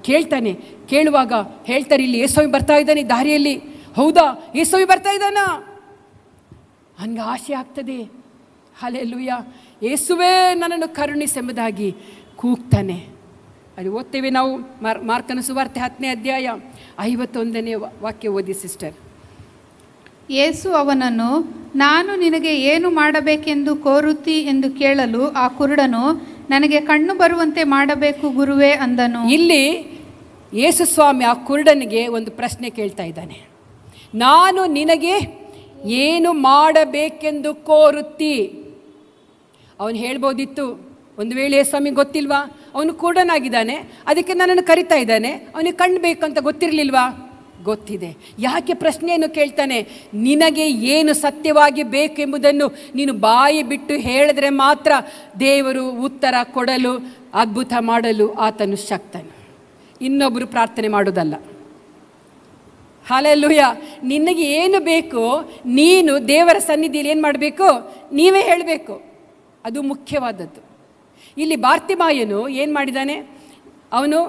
ಕೇಳ್ತಾನೆ, ಕೇಳುವಾಗ ಹೇಳ್ತಾರೆ, ಇಲ್ಲಿ ಯೇಸುಸ್ವಾಮಿ ಬರ್ತಾ ಇದ್ದಾನೆ ದಾರಿಯಲ್ಲಿ. ಹೌದಾ, ಯೇಸುಸ್ವಾಮಿ ಬರ್ತಾ ಇದ್ದಾನಾ? ಹಂಗೆ ಆಸೆ ಆಗ್ತದೆ. ಹಲ್ಲೆಲೂಯಾ. ಯೇಸುವೇ ನನ್ನನ್ನು ಕರುಣಿಸೆಂಬುದಾಗಿ ಕೂಗ್ತಾನೆ. ಅದು ಓದ್ತೇವೆ ನಾವು, ಮಾರ್ಕನ ಸುವಾರ್ತೆ 10ನೇ ಅಧ್ಯಾಯ 51ನೇ ವಾಕ್ಯ ಓದಿ ಸಿಸ್ಟರ್. ಯೇಸು ಅವನನ್ನು, ನಾನು ನಿನಗೆ ಏನು ಮಾಡಬೇಕೆಂದು ಕೋರುತ್ತಿ ಎಂದು ಕೇಳಲು ಆ ಕುರುಡನು, ನನಗೆ ಕಣ್ಣು ಬರುವಂತೆ ಮಾಡಬೇಕು ಗುರುವೇ ಅಂದನು. ಇಲ್ಲಿ ಯೇಸು ಸ್ವಾಮಿ ಆ ಕುರುಡನಿಗೆ ಒಂದು ಪ್ರಶ್ನೆ ಕೇಳ್ತಾ ಇದ್ದಾನೆ. ನಾನು ನಿನಗೆ ಏನು ಮಾಡಬೇಕೆಂದು ಕೋರುತ್ತಿ. ಅವನು ಹೇಳ್ಬೋದಿತ್ತು, ಒಂದು ವೇಳೆ ಯೇಸು ಸ್ವಾಮಿ ಗೊತ್ತಿಲ್ವಾ, ಅವನು ಕುರುಡನಾಗಿದ್ದಾನೆ, ಅದಕ್ಕೆ ನನ್ನನ್ನು ಕರಿತಾ ಇದ್ದಾನೆ, ಅವನಿಗೆ ಕಣ್ಣು ಬೇಕು ಅಂತ ಗೊತ್ತಿರಲಿಲ್ವಾ? ಗೊತ್ತಿದೆ. ಯಾಕೆ ಪ್ರಶ್ನೆಯನ್ನು ಕೇಳ್ತಾನೆ? ನಿನಗೆ ಏನು ಸತ್ಯವಾಗಿ ಬೇಕೆಂಬುದನ್ನು ನೀನು ಬಾಯಿ ಬಿಟ್ಟು ಹೇಳಿದ್ರೆ ಮಾತ್ರ ದೇವರು ಉತ್ತರ ಕೊಡಲು, ಅದ್ಭುತ ಮಾಡಲು ಆತನು ಶಕ್ತನು. ಇನ್ನೊಬ್ಬರು ಪ್ರಾರ್ಥನೆ ಮಾಡೋದಲ್ಲ. ಹಲ್ಲೆಲೂಯಾ. ನಿನಗೆ ಏನು ಬೇಕೋ ನೀನು ದೇವರ ಸನ್ನಿಧಿಯಲ್ಲಿ ಏನು ಮಾಡಬೇಕು? ನೀವೇ ಹೇಳಬೇಕು. ಅದು ಮುಖ್ಯವಾದದ್ದು. ಇಲ್ಲಿ ಬಾರ್ತಿಮಾಯನು ಏನು ಮಾಡಿದ್ದಾನೆ? ಅವನು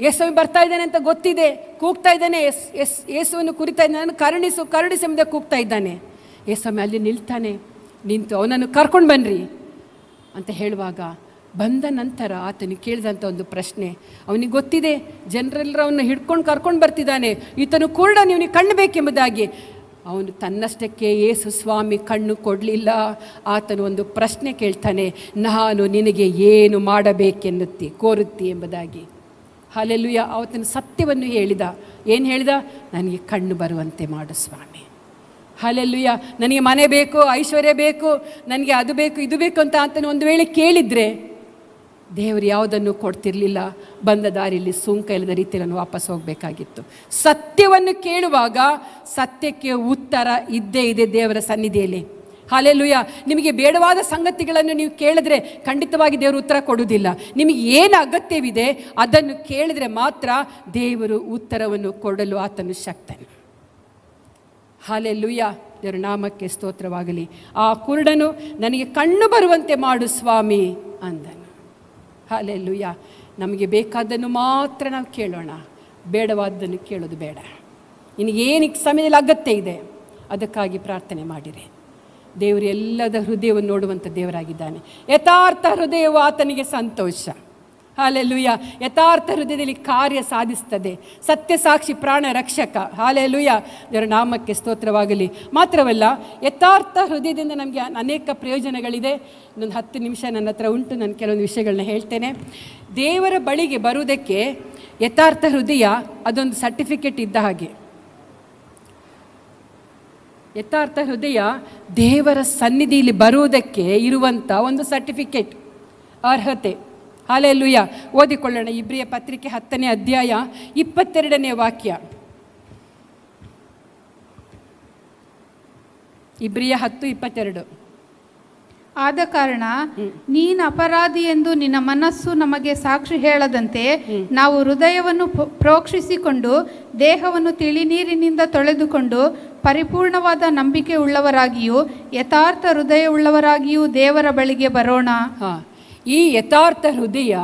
ಯೇಸುವಿನ ಬರ್ತಾ ಇದ್ದಾನೆ ಅಂತ ಗೊತ್ತಿದೆ, ಕೂಗ್ತಾ ಇದ್ದಾನೆ, ಯೇಸುವನ್ನು ಕುರಿತಾ ಇದ್ದಾನೆ, ನಾನು ಕರುಣಿಸು ಕರುಣಿಸು ಎಂಬುದೇ ಕೂಗ್ತಾ ಇದ್ದಾನೆ. ಯೇಸುವೆ ಅಲ್ಲಿ ನಿಲ್ತಾನೆ, ನಿಂತು ಅವನನ್ನು ಕರ್ಕೊಂಡು ಬನ್ನಿರಿ ಅಂತ ಹೇಳುವಾಗ, ಬಂದ ನಂತರ ಆತನಿಗೆ ಕೇಳಿದಂಥ ಒಂದು ಪ್ರಶ್ನೆ, ಅವನಿಗೆ ಗೊತ್ತಿದೆ ಜನರೆಲ್ಲರೂ ಅವನ್ನ ಹಿಡ್ಕೊಂಡು ಕರ್ಕೊಂಡು ಬರ್ತಿದ್ದಾನೆ, ಈತನು ಕುರುಡ, ಇವನಿಗೆ ಕಣ್ಣು ಬೇಕೆಂಬುದಾಗಿ. ಅವನು ತನ್ನಷ್ಟಕ್ಕೆ ಯೇಸು ಸ್ವಾಮಿ ಕಣ್ಣು ಕೊಡಲಿಲ್ಲ. ಆತನು ಒಂದು ಪ್ರಶ್ನೆ ಕೇಳ್ತಾನೆ, ನಾನು ನಿನಗೆ ಏನು ಮಾಡಬೇಕೆನ್ನುತ್ತಿ ಕೋರುತ್ತಿ ಎಂಬುದಾಗಿ. ಹಲ್ಲೆಲೂಯಾ. ಆತನ ಸತ್ಯವನ್ನು ಹೇಳಿದ. ಏನು ಹೇಳಿದ? ನನಗೆ ಕಣ್ಣು ಬರುವಂತೆ ಮಾಡು ಸ್ವಾಮಿ. ಹಲ್ಲೆಲೂಯಾ. ನನಗೆ ಮನೆ ಬೇಕು, ಐಶ್ವರ್ಯ ಬೇಕು, ನನಗೆ ಅದು ಬೇಕು ಇದು ಬೇಕು ಅಂತ ಆತನು ಒಂದು ವೇಳೆ ಕೇಳಿದರೆ ದೇವರು ಯಾವುದನ್ನು ಕೊಡ್ತಿರಲಿಲ್ಲ. ಬಂದ ದಾರಿಯಲ್ಲಿ ಸುಂಕ ಇಲ್ಲದ ರೀತಿಯಲ್ಲಿ ವಾಪಸ್ ಹೋಗಬೇಕಾಗಿತ್ತು. ಸತ್ಯವನ್ನು ಕೇಳುವಾಗ ಸತ್ಯಕ್ಕೆ ಉತ್ತರ ಇದ್ದೇ ಇದೆ ದೇವರ ಸನ್ನಿಧಿಯಲ್ಲಿ. ಹಲ್ಲೆಲೂಯಾ. ನಿಮಗೆ ಬೇಡವಾದ ಸಂಗತಿಗಳನ್ನು ನೀವು ಕೇಳಿದ್ರೆ ಖಂಡಿತವಾಗಿ ದೇವರು ಉತ್ತರ ಕೊಡುವುದಿಲ್ಲ. ನಿಮಗೆ ಏನು ಅಗತ್ಯವಿದೆ ಅದನ್ನು ಕೇಳಿದ್ರೆ ಮಾತ್ರ ದೇವರು ಉತ್ತರವನ್ನು ಕೊಡಲು ಆತನು ಶಕ್ತನು. ಹಲ್ಲೆಲೂಯಾ. ದೇವರ ನಾಮಕ್ಕೆ ಸ್ತೋತ್ರವಾಗಲಿ. ಆ ಕುರುಡನು, ನನಗೆ ಕಣ್ಣು ಬರುವಂತೆ ಮಾಡು ಸ್ವಾಮಿ ಅಂದನು. ಹಲ್ಲೆಲೂಯಾ. ನಮಗೆ ಬೇಕಾದ್ದನ್ನು ಮಾತ್ರ ನಾವು ಕೇಳೋಣ, ಬೇಡವಾದ್ದನ್ನು ಕೇಳೋದು ಬೇಡ. ನಿನಗೇನಕ್ಕೆ ಸಮಯದಲ್ಲಿ ಅಗತ್ಯ ಇದೆ ಅದಕ್ಕಾಗಿ ಪ್ರಾರ್ಥನೆ ಮಾಡಿರಿ. ದೇವರು ಎಲ್ಲದ ಹೃದಯವನ್ನು ನೋಡುವಂಥ ದೇವರಾಗಿದ್ದಾನೆ. ಯಥಾರ್ಥ ಹೃದಯವು ಆತನಿಗೆ ಸಂತೋಷ. ಹಲ್ಲೆಲೂಯಾ. ಯಥಾರ್ಥ ಹೃದಯದಲ್ಲಿ ಕಾರ್ಯ ಸಾಧಿಸ್ತದೆ. ಸತ್ಯ ಸಾಕ್ಷಿ ಪ್ರಾಣ ರಕ್ಷಕ. ಹಲ್ಲೆಲೂಯಾ. ದೇವರ ನಾಮಕ್ಕೆ ಸ್ತೋತ್ರವಾಗಲಿ. ಮಾತ್ರವಲ್ಲ, ಯಥಾರ್ಥ ಹೃದಯದಿಂದ ನಮಗೆ ಅನೇಕ ಪ್ರಯೋಜನಗಳಿದೆ. ಇನ್ನೊಂದು 10 ನಿಮಿಷ ನನ್ನ ಹತ್ರ ಉಂಟು, ನಾನು ಕೆಲವೊಂದು ವಿಷಯಗಳನ್ನ ಹೇಳ್ತೇನೆ. ದೇವರ ಬಳಿಗೆ ಬರುವುದಕ್ಕೆ ಯಥಾರ್ಥ ಹೃದಯ ಅದೊಂದು ಸರ್ಟಿಫಿಕೇಟ್ ಇದ್ದ ಹಾಗೆ. ಯಥಾರ್ಥ ಹೃದಯ ದೇವರ ಸನ್ನಿಧಿಯಲ್ಲಿ ಬರುವುದಕ್ಕೆ ಇರುವಂಥ ಒಂದು ಸರ್ಟಿಫಿಕೇಟ್, ಅರ್ಹತೆ. ಹಲ್ಲೆಲೂಯಾ. ಓದಿಕೊಳ್ಳೋಣ. ಇಬ್ರಿಯ ಪತ್ರಿಕೆ 10ನೇ ಅಧ್ಯಾಯ 22ನೇ ವಾಕ್ಯ. ಇಬ್ರಿಯ 10:22. ಆದ ಕಾರಣ ನೀನು ಅಪರಾಧಿ ಎಂದು ನಿನ್ನ ಮನಸ್ಸು ನಮಗೆ ಸಾಕ್ಷಿ ಹೇಳದಂತೆ ನಾವು ಹೃದಯವನ್ನು ಪ್ರೋಕ್ಷಿಸಿಕೊಂಡು ದೇಹವನ್ನು ತಿಳಿನೀರಿನಿಂದ ತೊಳೆದುಕೊಂಡು ಪರಿಪೂರ್ಣವಾದ ನಂಬಿಕೆ ಉಳ್ಳವರಾಗಿಯೂ ಯಥಾರ್ಥ ಹೃದಯ ಉಳ್ಳವರಾಗಿಯೂ ದೇವರ ಬಳಿಗೆ ಬರೋಣ. ಈ ಯಥಾರ್ಥ ಹೃದಯ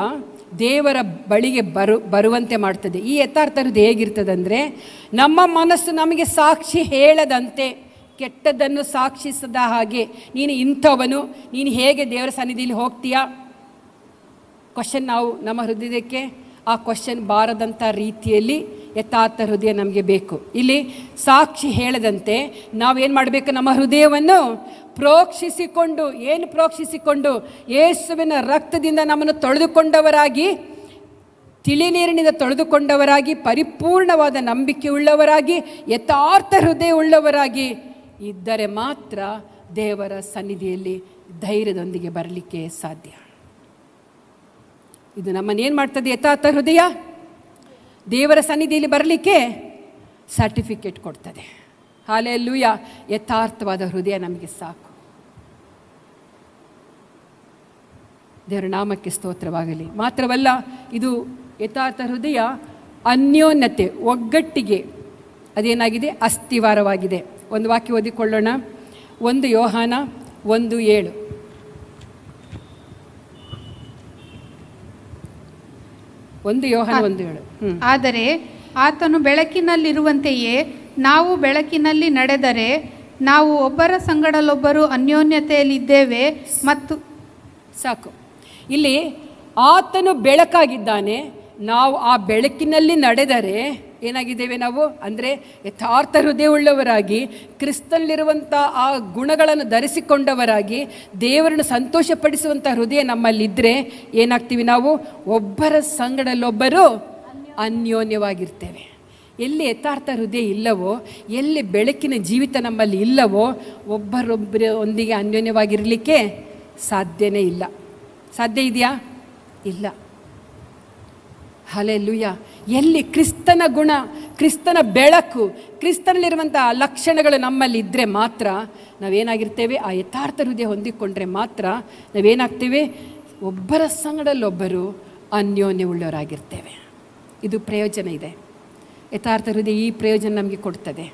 ದೇವರ ಬಳಿಗೆ ಬರುವಂತೆ ಮಾಡ್ತದೆ. ಈ ಯಥಾರ್ಥ ಹೃದಯ ಹೇಗಿರ್ತದಂದರೆ, ನಮ್ಮ ಮನಸ್ಸು ನಮಗೆ ಸಾಕ್ಷಿ ಹೇಳದಂತೆ, ಕೆಟ್ಟದ್ದನ್ನು ಸಾಕ್ಷಿಸದ ಹಾಗೆ. ನೀನು ಇಂಥವನು, ನೀನು ಹೇಗೆ ದೇವರ ಸನ್ನಿಧಿಯಲ್ಲಿ ಹೋಗ್ತೀಯಾ? ಕ್ವಶನ್ ನಾವು ನಮ್ಮ ಹೃದಯಕ್ಕೆ ಆ ಕ್ವಶನ್ ಬಾರದಂಥ ರೀತಿಯಲ್ಲಿ ಯಥಾರ್ಥ ಹೃದಯ ನಮಗೆ ಬೇಕು. ಇಲ್ಲಿ ಸಾಕ್ಷಿ ಹೇಳದಂತೆ ನಾವೇನು ಮಾಡಬೇಕು? ನಮ್ಮ ಹೃದಯವನ್ನು ಪ್ರೋಕ್ಷಿಸಿಕೊಂಡು, ಏನು ಪ್ರೋಕ್ಷಿಸಿಕೊಂಡು? ಯೇಸುವಿನ ರಕ್ತದಿಂದ ನಮ್ಮನ್ನು ತೊಳೆದುಕೊಂಡವರಾಗಿ, ತಿಳಿ ನೀರಿನಿಂದ ತೊಳೆದುಕೊಂಡವರಾಗಿ, ಪರಿಪೂರ್ಣವಾದ ನಂಬಿಕೆ ಉಳ್ಳವರಾಗಿ, ಯಥಾರ್ಥ ಹೃದಯ ಉಳ್ಳವರಾಗಿ ಇದ್ದರೆ ಮಾತ್ರ ದೇವರ ಸನ್ನಿಧಿಯಲ್ಲಿ ಧೈರ್ಯದೊಂದಿಗೆ ಬರಲಿಕ್ಕೆ ಸಾಧ್ಯ. ಇದು ನಮ್ಮನ್ನೇನು ಮಾಡ್ತದೆ? ಯಥಾರ್ಥ ಹೃದಯ ದೇವರ ಸನ್ನಿಧಿಯಲ್ಲಿ ಬರಲಿಕ್ಕೆ ಸರ್ಟಿಫಿಕೇಟ್ ಕೊಡ್ತದೆ. ಹಲ್ಲೆಲೂಯಾ. ಯಥಾರ್ಥವಾದ ಹೃದಯ ನಮಗೆ ಸಾಕು. ದೇವರ ನಾಮಕ್ಕೆ ಸ್ತೋತ್ರವಾಗಲಿ. ಮಾತ್ರವಲ್ಲ, ಇದು ಯಥಾರ್ಥ ಹೃದಯ ಅನ್ಯೋನ್ಯತೆ, ಒಗ್ಗಟ್ಟಿಗೆ ಅದೇನಾಗಿದೆ? ಅಸ್ಥಿವಾರವಾಗಿದೆ. ಒಂದು ವಾಕ್ಯ ಓದಿಕೊಳ್ಳೋಣ. 1 ಯೋಹಾನ 1:7. 1 ಯೋಹಾನ 1:7. ಆದರೆ ಆತನು ಬೆಳಕಿನಲ್ಲಿರುವಂತೆಯೇ ನಾವು ಬೆಳಕಿನಲ್ಲಿ ನಡೆದರೆ ನಾವು ಒಬ್ಬರ ಸಂಗಡಲೊಬ್ಬರು ಅನ್ಯೋನ್ಯತೆಯಲ್ಲಿದ್ದೇವೆ ಮತ್ತು ಸಾಕು. ಇಲ್ಲಿ ಆತನು ಬೆಳಕಾಗಿದ್ದಾನೆ, ನಾವು ಆ ಬೆಳಕಿನಲ್ಲಿ ನಡೆದರೆ ಏನಾಗಿದ್ದೇವೆ ನಾವು ಅಂದರೆ ಯಥಾರ್ಥ ಹೃದಯವುಳ್ಳವರಾಗಿ ಕ್ರಿಸ್ತನಲ್ಲಿರುವಂಥ ಆ ಗುಣಗಳನ್ನು ಧರಿಸಿಕೊಂಡವರಾಗಿ ದೇವರನ್ನು ಸಂತೋಷಪಡಿಸುವಂಥ ಹೃದಯ ನಮ್ಮಲ್ಲಿದ್ದರೆ ಏನಾಗ್ತೀವಿ ನಾವು? ಒಬ್ಬರ ಸಂಗಡಲ್ಲೊಬ್ಬರು ಅನ್ಯೋನ್ಯವಾಗಿರ್ತೇವೆ. ಎಲ್ಲಿ ಯಥಾರ್ಥ ಹೃದಯ ಇಲ್ಲವೋ, ಎಲ್ಲಿ ಬೆಳಕಿನ ಜೀವಿತ ನಮ್ಮಲ್ಲಿ ಇಲ್ಲವೋ, ಒಬ್ಬರೊಬ್ಬರೊಂದಿಗೆ ಅನ್ಯೋನ್ಯವಾಗಿರಲಿಕ್ಕೆ ಸಾಧ್ಯನೇ ಇಲ್ಲ. ಸಾಧ್ಯ ಇದೆಯಾ? ಇಲ್ಲ. ಹಲ್ಲೆಲೂಯಾ. ಎಲ್ಲಿ ಕ್ರಿಸ್ತನ ಗುಣ, ಕ್ರಿಸ್ತನ ಬೆಳಕು, ಕ್ರಿಸ್ತನಲ್ಲಿರುವಂಥ ಲಕ್ಷಣಗಳು ನಮ್ಮಲ್ಲಿ ಇದ್ದರೆ ಮಾತ್ರ ನಾವೇನಾಗಿರ್ತೇವೆ? ಆ ಯಥಾರ್ಥ ಹೃದಯ ಹೊಂದಿಕೊಂಡ್ರೆ ಮಾತ್ರ ನಾವೇನಾಗ್ತೇವೆ? ಒಬ್ಬರ ಸಂಗಡಲ್ಲೊಬ್ಬರು ಅನ್ಯೋನ್ಯವುಳ್ಳವರಾಗಿರ್ತೇವೆ. ಇದು ಪ್ರಯೋಜನ ಇದೆ. ಯಥಾರ್ಥ ಹೃದಯ ಈ ಪ್ರಯೋಜನ ನಮಗೆ ಕೊಡ್ತದೆ.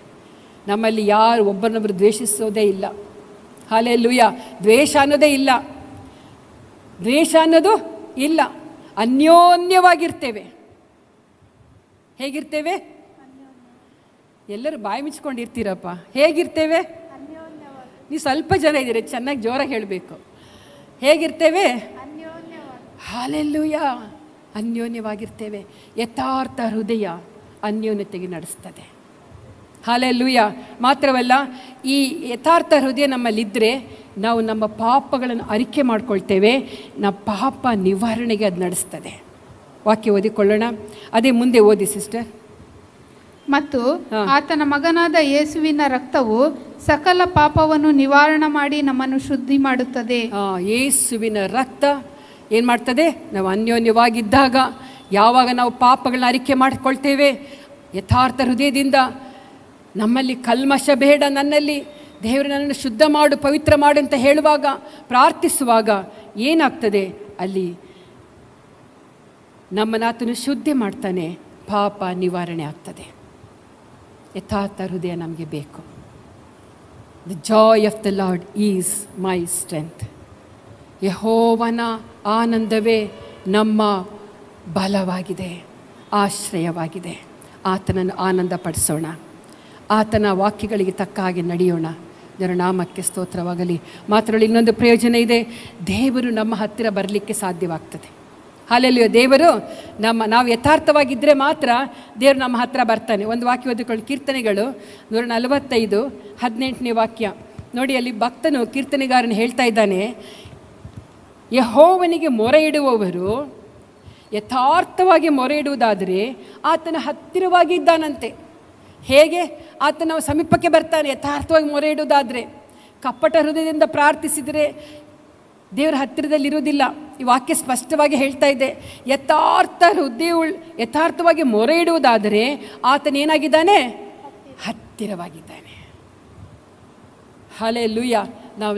ನಮ್ಮಲ್ಲಿ ಯಾರು ಒಬ್ಬರನ್ನೊಬ್ಬರು ದ್ವೇಷಿಸೋದೇ ಇಲ್ಲ. ಹಲ್ಲೆಲೂಯಾ. ದ್ವೇಷ ಅನ್ನೋದೇ ಇಲ್ಲ, ದ್ವೇಷ ಅನ್ನೋದು ಇಲ್ಲ. ಅನ್ಯೋನ್ಯವಾಗಿರ್ತೇವೆ. ಹೇಗಿರ್ತೇವೆ? ಎಲ್ಲರೂ ಬಾಯಿ ಮುಚ್ಕೊಂಡಿರ್ತೀರಪ್ಪ. ಹೇಗಿರ್ತೇವೆ? ನೀವು ಸ್ವಲ್ಪ ಜನ ಇದ್ದೀರಿ, ಚೆನ್ನಾಗಿ ಜೋರಾಗಿ ಹೇಳಬೇಕು. ಹೇಗಿರ್ತೇವೆ? ಹಲ್ಲೆಲೂಯಾ. ಅನ್ಯೋನ್ಯವಾಗಿರ್ತೇವೆ. ಯಥಾರ್ಥ ಹೃದಯ ಅನ್ಯೋನ್ಯತೆಗೆ ನಡೆಸ್ತದೆ. ಹಲ್ಲೆಲೂಯಾ. ಮಾತ್ರವಲ್ಲ, ಈ ಯಥಾರ್ಥ ಹೃದಯ ನಮ್ಮಲ್ಲಿದ್ದರೆ ನಾವು ನಮ್ಮ ಪಾಪಗಳನ್ನು ಅರಿಕೆ ಮಾಡ್ಕೊಳ್ತೇವೆ. ನಮ್ಮ ಪಾಪ ನಿವಾರಣೆಗೆ ಅದು ನಡೆಸ್ತದೆ. ವಾಕ್ಯ ಓದಿಕೊಳ್ಳೋಣ. ಅದೇ ಮುಂದೆ ಓದಿ ಸಿಸ್ಟರ್. ಮತ್ತು ಆತನ ಮಗನಾದ ಯೇಸುವಿನ ರಕ್ತವು ಸಕಲ ಪಾಪವನ್ನು ನಿವಾರಣೆ ಮಾಡಿ ನಮ್ಮನ್ನು ಶುದ್ಧಿ ಮಾಡುತ್ತದೆ. ಯೇಸುವಿನ ರಕ್ತ ಏನು ಮಾಡ್ತದೆ? ನಾವು ಅನ್ಯೋನ್ಯವಾಗಿದ್ದಾಗ, ಯಾವಾಗ ನಾವು ಪಾಪಗಳನ್ನ ಅರಿಕೆ ಮಾಡಿಕೊಳ್ತೇವೆ ಯಥಾರ್ಥ ಹೃದಯದಿಂದ, ನಮ್ಮಲ್ಲಿ ಕಲ್ಮಶ ಬೇಡ, ನನ್ನಲ್ಲಿ ದೇವರು ನನ್ನನ್ನು ಶುದ್ಧ ಮಾಡು, ಪವಿತ್ರ ಮಾಡು ಅಂತ ಹೇಳುವಾಗ, ಪ್ರಾರ್ಥಿಸುವಾಗ ಏನಾಗ್ತದೆ? ಅಲ್ಲಿ ನಮ್ಮನ್ನಾತನು ಶುದ್ಧಿ ಮಾಡ್ತಾನೆ, ಪಾಪ ನಿವಾರಣೆ ಆಗ್ತದೆ. ಯಥಾರ್ಥ ಹೃದಯ ನಮಗೆ ಬೇಕು. The joy of the lord is my strength. ಯೆಹೋವನ ಆನಂದವೇ ನಮ್ಮ ಬಲವಾಗಿದೆ, ಆಶ್ರಯವಾಗಿದೆ. ಆತನನ್ನು ಆನಂದ ಪಡಿಸೋಣ, ಆತನ ವಾಕ್ಯಗಳಿಗೆ ತಕ್ಕ ಹಾಗೆ ನಡೆಯೋಣ. ದೇವರ ನಾಮಕ್ಕೆ ಸ್ತೋತ್ರವಾಗಲಿ. ಮಾತ್ರದಲ್ಲಿ ಇನ್ನೊಂದು ಪ್ರಯೋಜನ ಇದೆ. ದೇವರು ನಮ್ಮ ಹತ್ತಿರ ಬರಲಿಕ್ಕೆ ಸಾಧ್ಯವಾಗ್ತದೆ. ಹಲ್ಲೆಲೂಯಾ. ದೇವರು ನಾವು ಯಥಾರ್ಥವಾಗಿದ್ದರೆ ಮಾತ್ರ ದೇವರು ನಮ್ಮ ಹತ್ತಿರ ಬರ್ತಾನೆ. ಒಂದು ವಾಕ್ಯ ಓದಿಕೊಳ್ಳಿ. ಕೀರ್ತನೆಗಳು 145 18ನೇ ವಾಕ್ಯ ನೋಡಿ. ಅಲ್ಲಿ ಭಕ್ತನು, ಕೀರ್ತನೆಗಾರನು ಹೇಳ್ತಾ ಇದ್ದಾನೆ, ಯೆಹೋವನಿಗೆ ಮೊರೆ ಇಡುವವರು ಯಥಾರ್ಥವಾಗಿ ಮೊರೆ ಇಡುವುದಾದರೆ ಆತನ ಹತ್ತಿರವಾಗಿ ಇದ್ದಾನಂತೆ. ಹೇಗೆ? ಆತನ ಸಮೀಪಕ್ಕೆ ಬರ್ತಾನೆ ಯಥಾರ್ಥವಾಗಿ ಮೊರೆ ಇಡುವುದಾದರೆ. ಕಪ್ಪಟ ಹೃದಯದಿಂದ ಪ್ರಾರ್ಥಿಸಿದರೆ ದೇವರ ಹತ್ತಿರದಲ್ಲಿರುವುದಿಲ್ಲ. ಈ ವಾಕ್ಯ ಸ್ಪಷ್ಟವಾಗಿ ಹೇಳ್ತಾ ಇದೆ. ಯಥಾರ್ಥವಾಗಿ ಮೊರೆ ಇಡುವುದಾದರೆ ಆತನೇನಾಗಿದ್ದಾನೆ? ಹತ್ತಿರವಾಗಿದ್ದಾನೆ. ಹಲ್ಲೆಲೂಯಾ. ನಾವು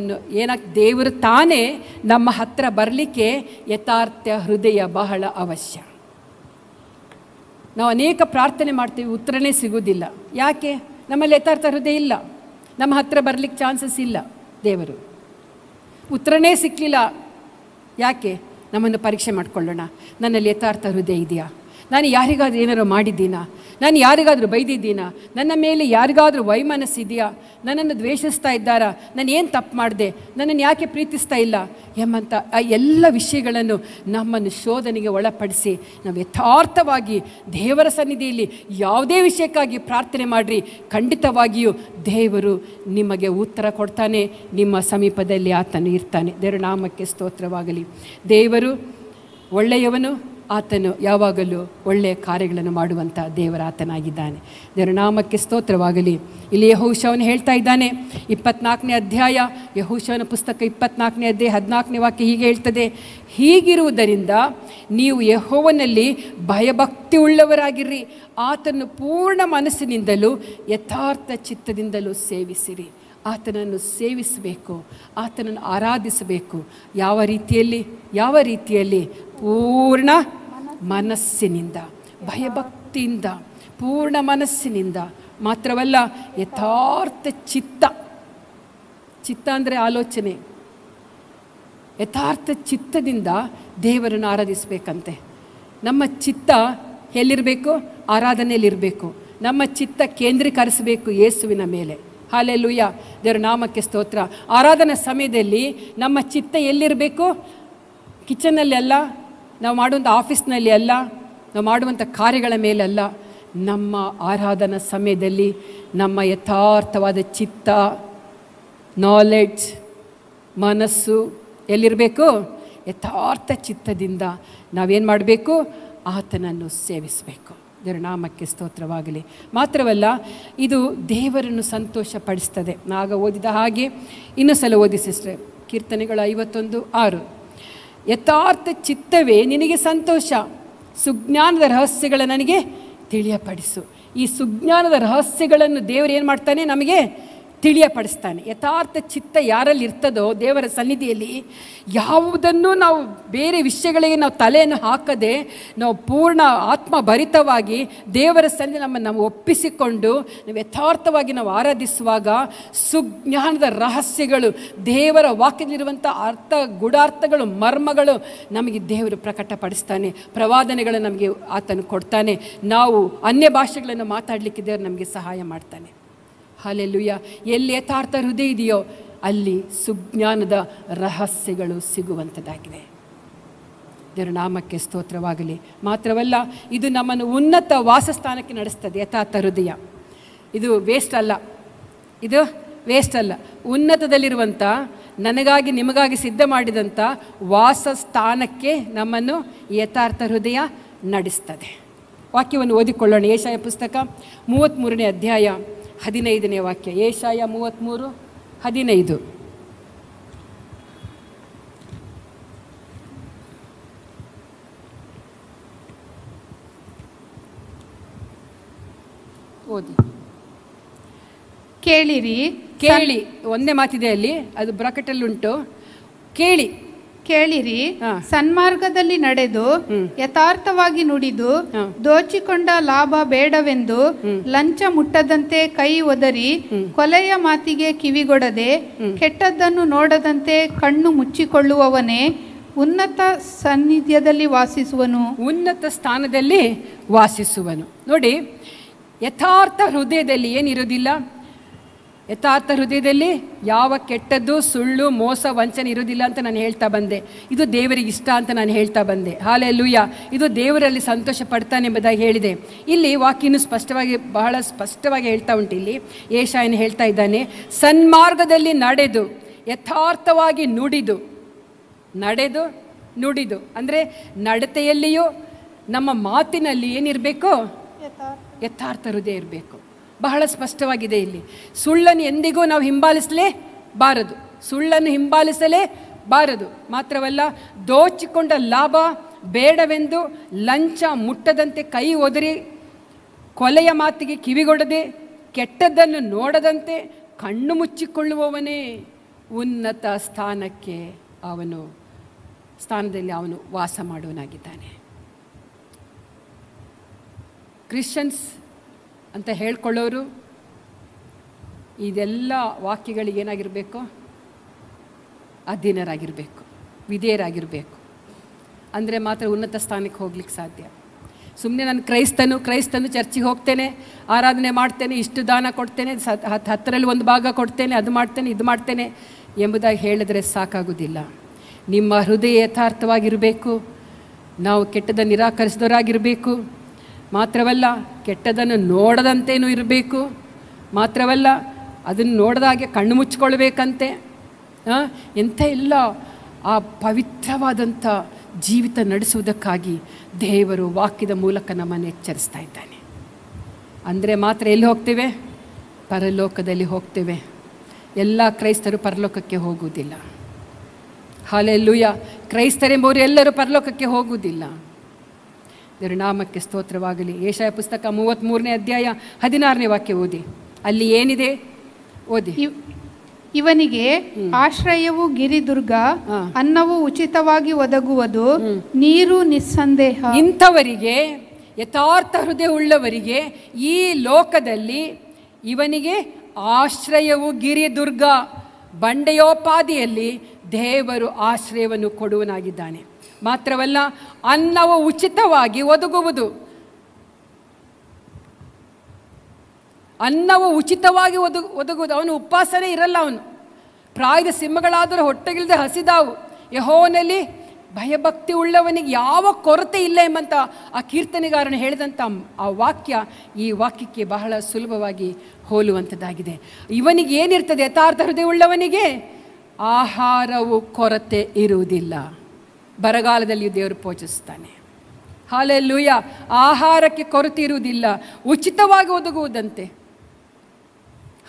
ದೇವರು ತಾನೇ ನಮ್ಮ ಹತ್ತಿರ ಬರಲಿಕ್ಕೆ ಯಥಾರ್ಥ ಹೃದಯ ಬಹಳ ಅವಶ್ಯ. ನಾವು ಅನೇಕ ಪ್ರಾರ್ಥನೆ ಮಾಡ್ತೀವಿ, ಉತ್ತರನೇ ಸಿಗುವುದಿಲ್ಲ. ಯಾಕೆ? ನಮ್ಮಲ್ಲಿ ಯಥಾರ್ಥ ಹೃದಯ ಇಲ್ಲ. ನಮ್ಮ ಹತ್ತಿರ ಬರಲಿಕ್ಕೆ ಚಾನ್ಸಸ್ ಇಲ್ಲ. ದೇವರು ಉತ್ತರನೇ ಸಿಕ್ಕಲಿಲ್ಲ. ಯಾಕೆ? ನಮ್ಮನ್ನು ಪರೀಕ್ಷೆ ಮಾಡಿಕೊಳ್ಳೋಣ. ನನ್ನಲ್ಲಿ ಯಥಾರ್ಥ ಹೃದಯ ಇದೆಯಾ? ನಾನು ಯಾರಿಗಾದ್ರೂ ಏನಾರು ಮಾಡಿದ್ದೀನಾ? ನಾನು ಯಾರಿಗಾದರೂ ಬೈದಿದ್ದೀನಾ? ನನ್ನ ಮೇಲೆ ಯಾರಿಗಾದರೂ ವೈಮನಸ್ಸಿದೆಯಾ? ನನ್ನನ್ನು ದ್ವೇಷಿಸ್ತಾ ಇದ್ದಾರಾ? ನಾನು ಏನು ತಪ್ಪು ಮಾಡಿದೆ? ನನ್ನನ್ನು ಯಾಕೆ ಪ್ರೀತಿಸ್ತಾ ಇಲ್ಲ ಎಂಬಂಥ ಆ ಎಲ್ಲ ವಿಷಯಗಳನ್ನು ನಮ್ಮನ್ನು ಶೋಧನೆಗೆ ಒಳಪಡಿಸಿ ನಾವು ಯಥಾರ್ಥವಾಗಿ ದೇವರ ಸನ್ನಿಧಿಯಲ್ಲಿ ಯಾವುದೇ ವಿಷಯಕ್ಕಾಗಿ ಪ್ರಾರ್ಥನೆ ಮಾಡಿರಿ, ಖಂಡಿತವಾಗಿಯೂ ದೇವರು ನಿಮಗೆ ಉತ್ತರ ಕೊಡ್ತಾನೆ. ನಿಮ್ಮ ಸಮೀಪದಲ್ಲಿ ಆತನು ಇರ್ತಾನೆ. ದೇವರ ನಾಮಕ್ಕೆ ಸ್ತೋತ್ರವಾಗಲಿ. ದೇವರು ಒಳ್ಳೆಯವನು, ಆತನು ಯಾವಾಗಲೂ ಒಳ್ಳೆಯ ಕಾರ್ಯಗಳನ್ನು ಮಾಡುವಂಥ ದೇವರಾತನಾಗಿದ್ದಾನೆ. ದೇವರ ನಾಮಕ್ಕೆ ಸ್ತೋತ್ರವಾಗಲಿ. ಇಲ್ಲಿ ಯೆಹೋಶುವನು ಹೇಳ್ತಾ ಇದ್ದಾನೆ, 24ನೇ ಅಧ್ಯಾಯ, ಯೆಹೋಶುವನ ಪುಸ್ತಕ 24ನೇ ಅಧ್ಯಾಯ 14ನೇ ವಾಕ್ಯ ಹೀಗೆ ಹೇಳ್ತದೆ, ಹೀಗಿರುವುದರಿಂದ ನೀವು ಯೆಹೋವನಲ್ಲಿ ಭಯಭಕ್ತಿ ಉಳ್ಳವರಾಗಿರ್ರಿ, ಆತನನ್ನು ಪೂರ್ಣ ಮನಸ್ಸಿನಿಂದಲೂ ಯಥಾರ್ಥ ಚಿತ್ತದಿಂದಲೂ ಸೇವಿಸಿರಿ. ಆತನನ್ನು ಸೇವಿಸಬೇಕು, ಆತನನ್ನು ಆರಾಧಿಸಬೇಕು. ಯಾವ ರೀತಿಯಲ್ಲಿ? ಪೂರ್ಣ ಮನಸ್ಸಿನಿಂದ, ಭಯಭಕ್ತಿಯಿಂದ, ಪೂರ್ಣ ಮನಸ್ಸಿನಿಂದ. ಮಾತ್ರವಲ್ಲ, ಯಥಾರ್ಥ ಚಿತ್ತ ಅಂದರೆ ಆಲೋಚನೆ. ಯಥಾರ್ಥ ಚಿತ್ತದಿಂದ ದೇವರನ್ನು ಆರಾಧಿಸಬೇಕಂತೆ. ನಮ್ಮ ಚಿತ್ತ ಎಲ್ಲಿರಬೇಕು? ಆರಾಧನೆಯಲ್ಲಿರಬೇಕು. ನಮ್ಮ ಚಿತ್ತ ಕೇಂದ್ರೀಕರಿಸಬೇಕು ಯೇಸುವಿನ ಮೇಲೆ. ಹಲ್ಲೆಲೂಯಾ. ದೇವರ ನಾಮಕ್ಕೆ ಸ್ತೋತ್ರ. ಆರಾಧನಾ ಸಮಯದಲ್ಲಿ ನಮ್ಮ ಚಿತ್ತ ಎಲ್ಲಿರಬೇಕು? ಕಿಚನಲ್ಲಿ ಅಲ್ಲ, ನಾವು ಮಾಡುವಂಥ ಆಫೀಸ್ನಲ್ಲಿ ಅಲ್ಲ, ನಾವು ಮಾಡುವಂಥ ಕಾರ್ಯಗಳ ಮೇಲಲ್ಲ. ನಮ್ಮ ಆರಾಧನಾ ಸಮಯದಲ್ಲಿ ನಮ್ಮ ಯಥಾರ್ಥವಾದ ಚಿತ್ತ, ನಾಲೆಡ್ಜ್, ಮನಸ್ಸು ಎಲ್ಲಿರಬೇಕು? ಯಥಾರ್ಥ ಚಿತ್ತದಿಂದ ನಾವೇನು ಮಾಡಬೇಕು? ಆತನನ್ನು ಸೇವಿಸಬೇಕು. ದೇವರ ನಾಮಕ್ಕೆ ಸ್ತೋತ್ರವಾಗಲಿ. ಮಾತ್ರವಲ್ಲ, ಇದು ದೇವರನ್ನು ಸಂತೋಷಪಡಿಸ್ತದೆ. ಆಗ ಓದಿದ ಹಾಗೆ ಇನ್ನೂ ಸಲ ಓದಿ ಸಿಸ್ಟರ್, ಕೀರ್ತನೆಗಳು 51:6. ಯಥಾರ್ಥ ಚಿತ್ತವೇ ನಿನಗೆ ಸಂತೋಷ, ಸುಜ್ಞಾನದ ರಹಸ್ಯಗಳ ನನಗೆ ತಿಳಿಯಪಡಿಸು. ಈ ಸುಜ್ಞಾನದ ರಹಸ್ಯಗಳನ್ನು ದೇವರು ಏನು ಮಾಡ್ತಾನೆ? ನಮಗೆ ತಿಳಿಯಪಡಿಸ್ತಾನೆ. ಯಥಾರ್ಥ ಚಿತ್ತ ಯಾರಲ್ಲಿ ಇರ್ತದೋ ದೇವರ ಸನ್ನಿಧಿಯಲ್ಲಿ, ಯಾವುದನ್ನು ನಾವು ಬೇರೆ ವಿಷಯಗಳಿಗೆ ನಾವು ತಲೆಯನ್ನು ಹಾಕದೆ ನಾವು ಪೂರ್ಣ ಆತ್ಮಭರಿತವಾಗಿ ದೇವರ ಸನ್ನಿಧಿ ನಮ್ಮನ್ನು ಒಪ್ಪಿಸಿಕೊಂಡು ನಾವು ಯಥಾರ್ಥವಾಗಿ ನಾವು ಆರಾಧಿಸುವಾಗ ಸುಜ್ಞಾನದ ರಹಸ್ಯಗಳು, ದೇವರ ವಾಕ್ಯದಲ್ಲಿರುವಂಥ ಅರ್ಥ, ಗೂಢಾರ್ಥಗಳು, ಮರ್ಮಗಳು ನಮಗೆ ದೇವರು ಪ್ರಕಟಪಡಿಸ್ತಾನೆ. ಪ್ರವಾದನೆಗಳು ನಮಗೆ ಆತನು ಕೊಡ್ತಾನೆ. ನಾವು ಅನ್ಯ ಭಾಷೆಗಳನ್ನು ಮಾತಾಡಲಿಕ್ಕೆ ದೇವರು ನಮಗೆ ಸಹಾಯ ಮಾಡ್ತಾನೆ. ಹಲ್ಲೆಲೂಯಾ. ಎಲ್ಲಿ ಯಥಾರ್ಥ ಹೃದಯ ಇದೆಯೋ ಅಲ್ಲಿ ಸುಜ್ಞಾನದ ರಹಸ್ಯಗಳು ಸಿಗುವಂಥದ್ದಾಗಿದೆ. ದೇವರ ನಾಮಕ್ಕೆ ಸ್ತೋತ್ರವಾಗಲಿ. ಮಾತ್ರವಲ್ಲ, ಇದು ನಮ್ಮನ್ನು ಉನ್ನತ ವಾಸಸ್ಥಾನಕ್ಕೆ ನಡೆಸ್ತದೆ. ಯಥಾರ್ಥ ಹೃದಯ ಇದು ವೇಸ್ಟ್ ಅಲ್ಲ, ಇದು ವೇಸ್ಟ್ ಅಲ್ಲ. ಉನ್ನತದಲ್ಲಿರುವಂಥ, ನನಗಾಗಿ ನಿಮಗಾಗಿ ಸಿದ್ಧ ಮಾಡಿದಂಥ ವಾಸಸ್ಥಾನಕ್ಕೆ ನಮ್ಮನ್ನು ಯಥಾರ್ಥ ಹೃದಯ ನಡೆಸ್ತದೆ. ವಾಕ್ಯವನ್ನು ಓದಿಕೊಳ್ಳೋಣ. ಯೆಶಾಯ ಪುಸ್ತಕ 33ನೇ ಅಧ್ಯಾಯ 15ನೇ ವಾಕ್ಯ. ಯೆಶಾಯ 33:15. ಓದಿ. ಕೇಳಿರಿ, ಕೇಳಿ. ಒಂದೇ ಮಾತಿದೆ ಅಲ್ಲಿ, ಅದು ಬ್ರಾಕೆಟಲ್ಲಿ ಕೇಳಿ. ಕೇಳಿರಿ, ಸನ್ಮಾರ್ಗದಲ್ಲಿ ನಡೆದು ಯಥಾರ್ಥವಾಗಿ ನುಡಿದು ದೋಚಿಕೊಂಡ ಲಾಭ ಬೇಡವೆಂದು ಲಂಚ ಮುಟ್ಟದಂತೆ ಕೈ ಒದರಿ ಕೊಲೆಯ ಮಾತಿಗೆ ಕಿವಿಗೊಡದೆ ಕೆಟ್ಟದ್ದನ್ನು ನೋಡದಂತೆ ಕಣ್ಣು ಮುಚ್ಚಿಕೊಳ್ಳುವವನೇ ಉನ್ನತ ಸಾನ್ನಿಧ್ಯದಲ್ಲಿ ವಾಸಿಸುವನು. ಉನ್ನತ ಸ್ಥಾನದಲ್ಲಿ ವಾಸಿಸುವನು. ನೋಡಿ, ಯಥಾರ್ಥ ಹೃದಯದಲ್ಲಿ ಏನಿರೋದಿಲ್ಲ? ಯಥಾರ್ಥ ಹೃದಯದಲ್ಲಿ ಯಾವ ಕೆಟ್ಟದ್ದು, ಸುಳ್ಳು, ಮೋಸ, ವಂಚನೆ ಇರೋದಿಲ್ಲ ಅಂತ ನಾನು ಹೇಳ್ತಾ ಬಂದೆ. ಇದು ದೇವರಿಗೆ ಇಷ್ಟ ಅಂತ ನಾನು ಹೇಳ್ತಾ ಬಂದೆ. ಹಲ್ಲೆಲೂಯಾ. ಇದು ದೇವರಲ್ಲಿ ಸಂತೋಷ ಪಡ್ತಾನೆ ಎಂಬುದಾಗಿ ಹೇಳಿದೆ. ಇಲ್ಲಿ ವಾಕ್ಯನು ಸ್ಪಷ್ಟವಾಗಿ, ಬಹಳ ಸ್ಪಷ್ಟವಾಗಿ ಹೇಳ್ತಾ ಉಂಟು. ಇಲ್ಲಿ ಯೆಶಾಯನು ಹೇಳ್ತಾ ಇದ್ದಾನೆ, ಸನ್ಮಾರ್ಗದಲ್ಲಿ ನಡೆದು ಯಥಾರ್ಥವಾಗಿ ನುಡಿದು. ನಡೆದು ನುಡಿದು ಅಂದರೆ ನಡತೆಯಲ್ಲಿಯೂ ನಮ್ಮ ಮಾತಿನಲ್ಲಿ ಏನಿರಬೇಕು? ಯಥಾರ್ಥ ಹೃದಯ ಇರಬೇಕು. ಬಹಳ ಸ್ಪಷ್ಟವಾಗಿದೆ ಇಲ್ಲಿ. ಸುಳ್ಳನ್ನು ಎಂದಿಗೂ ನಾವು ಹಿಂಬಾಲಿಸಲೇಬಾರದು, ಸುಳ್ಳನ್ನು ಹಿಂಬಾಲಿಸಲೇಬಾರದು. ಮಾತ್ರವಲ್ಲ, ದೋಚಿಕೊಂಡ ಲಾಭ ಬೇಡವೆಂದು ಲಂಚ ಮುಟ್ಟದಂತೆ ಕೈ ಒದರಿ ಕೊಲೆಯ ಮಾತಿಗೆ ಕಿವಿಗೊಡದೆ ಕೆಟ್ಟದ್ದನ್ನು ನೋಡದಂತೆ ಕಣ್ಣು ಮುಚ್ಚಿಕೊಳ್ಳುವವನೇ ಉನ್ನತ ಸ್ಥಾನದಲ್ಲಿ ಅವನು ವಾಸ ಮಾಡುವನಾಗಿದ್ದಾನೆ. ಕ್ರಿಶ್ಚಿಯನ್ಸ್ ಅಂತ ಹೇಳ್ಕೊಳ್ಳೋರು ಇದೆಲ್ಲ ವಾಕ್ಯಗಳಿಗೆ ಏನಾಗಿರಬೇಕು? ಅಧೀನರಾಗಿರಬೇಕು, ವಿಧೇಯರಾಗಿರಬೇಕು. ಅಂದರೆ ಮಾತ್ರ ಉನ್ನತ ಸ್ಥಾನಕ್ಕೆ ಹೋಗ್ಲಿಕ್ಕೆ ಸಾಧ್ಯ. ಸುಮ್ಮನೆ ನಾನು ಕ್ರೈಸ್ತನು ಚರ್ಚಿಗೆ ಹೋಗ್ತೇನೆ, ಆರಾಧನೆ ಮಾಡ್ತೇನೆ, ಇಷ್ಟು ದಾನ ಕೊಡ್ತೇನೆ, 10ರಲ್ಲಿ 1 ಭಾಗ ಕೊಡ್ತೇನೆ, ಅದು ಮಾಡ್ತೇನೆ, ಇದು ಮಾಡ್ತೇನೆ ಎಂಬುದಾಗಿ ಹೇಳಿದ್ರೆ ಸಾಕಾಗೋದಿಲ್ಲ. ನಿಮ್ಮ ಹೃದಯ ಯಥಾರ್ಥವಾಗಿರಬೇಕು. ನಾವು ಕೆಟ್ಟದನ್ನು ನಿರಾಕರಿಸಿದವರಾಗಿರಬೇಕು. ಮಾತ್ರವಲ್ಲ, ಕೆಟ್ಟದನ್ನು ನೋಡದಂತೇನೂ ಇರಬೇಕು. ಮಾತ್ರವಲ್ಲ, ಅದನ್ನು ನೋಡಿದಾಗೆ ಕಣ್ಣು ಮುಚ್ಚಿಕೊಳ್ಬೇಕಂತೆ. ಎಂಥ ಎಲ್ಲ ಆ ಪವಿತ್ರವಾದಂಥ ಜೀವಿತ ನಡೆಸುವುದಕ್ಕಾಗಿ ದೇವರು ವಾಕ್ಯದ ಮೂಲಕ ನಮ್ಮನ್ನು ಎಚ್ಚರಿಸ್ತಾ ಇದ್ದಾನೆ. ಅಂದರೆ ಮಾತ್ರ ಎಲ್ಲಿ ಹೋಗ್ತೇವೆ? ಪರಲೋಕದಲ್ಲಿ ಹೋಗ್ತೇವೆ. ಎಲ್ಲ ಕ್ರೈಸ್ತರು ಪರಲೋಕಕ್ಕೆ ಹೋಗುವುದಿಲ್ಲ. ಹಲ್ಲೆಲೂಯಾ. ಕ್ರೈಸ್ತರೆಂಬವರು ಎಲ್ಲರೂ ಪರಲೋಕಕ್ಕೆ ಹೋಗುವುದಿಲ್ಲ. ದೇವರ ನಾಮಕ್ಕೆ ಸ್ತೋತ್ರವಾಗಲಿ. ಯೆಶಾಯ ಪುಸ್ತಕ 33ನೇ ಅಧ್ಯಾಯ 16ನೇ ವಾಕ್ಯ ಓದಿ. ಅಲ್ಲಿ ಏನಿದೆ ಓದಿ. ಇವನಿಗೆ ಆಶ್ರಯವು ಗಿರಿದುರ್ಗ, ಅನ್ನವು ಉಚಿತವಾಗಿ ಒದಗುವುದು, ನೀರು ನಿಸ್ಸಂದೇಹ. ಇಂಥವರಿಗೆ, ಯಥಾರ್ಥ ಹೃದಯ ಉಳ್ಳವರಿಗೆ ಈ ಲೋಕದಲ್ಲಿ ಇವನಿಗೆ ಆಶ್ರಯವು ಗಿರಿದುರ್ಗ, ಬಂಡೆಯೋಪಾದಿಯಲ್ಲಿ ದೇವರು ಆಶ್ರಯವನ್ನು ಕೊಡುವನಾಗಿದ್ದಾನೆ. ಮಾತ್ರವಲ್ಲ, ಅನ್ನವು ಉಚಿತವಾಗಿ ಒದಗುವುದು. ಅನ್ನವು ಉಚಿತವಾಗಿ ಒದಗುವುದು. ಅವನು ಉಪವಾಸನೇ ಇರಲ್ಲ. ಅವನು ಪ್ರಾಯದ ಸಿಂಹಗಳಾದರೂ ಹೊಟ್ಟೆಗಿಲ್ಲದೆ ಹಸಿದಾವು, ಯೆಹೋವನಲ್ಲಿ ಭಯಭಕ್ತಿ ಉಳ್ಳವನಿಗೆ ಯಾವ ಕೊರತೆ ಇಲ್ಲ ಎಂಬಂತ ಆ ಕೀರ್ತನೆಗಾರನು ಹೇಳಿದಂಥ ಆ ವಾಕ್ಯ ಈ ವಾಕ್ಯಕ್ಕೆ ಬಹಳ ಸುಲಭವಾಗಿ ಹೋಲುವಂಥದ್ದಾಗಿದೆ. ಇವನಿಗೆ ಏನಿರ್ತದೆ? ಯಥಾರ್ಥ ಹೃದಯ ಉಳ್ಳವನಿಗೆ ಆಹಾರವು ಕೊರತೆ ಇರುವುದಿಲ್ಲ. ಬರಗಾಲದಲ್ಲಿ ದೇವರು ಪೋಷಿಸ್ತಾನೆ. ಹಲ್ಲೆಲೂಯ. ಆಹಾರಕ್ಕೆ ಕೊರತೆ ಇರುವುದಿಲ್ಲ, ಉಚಿತವಾಗಿ ಒದಗುವುದಂತೆ.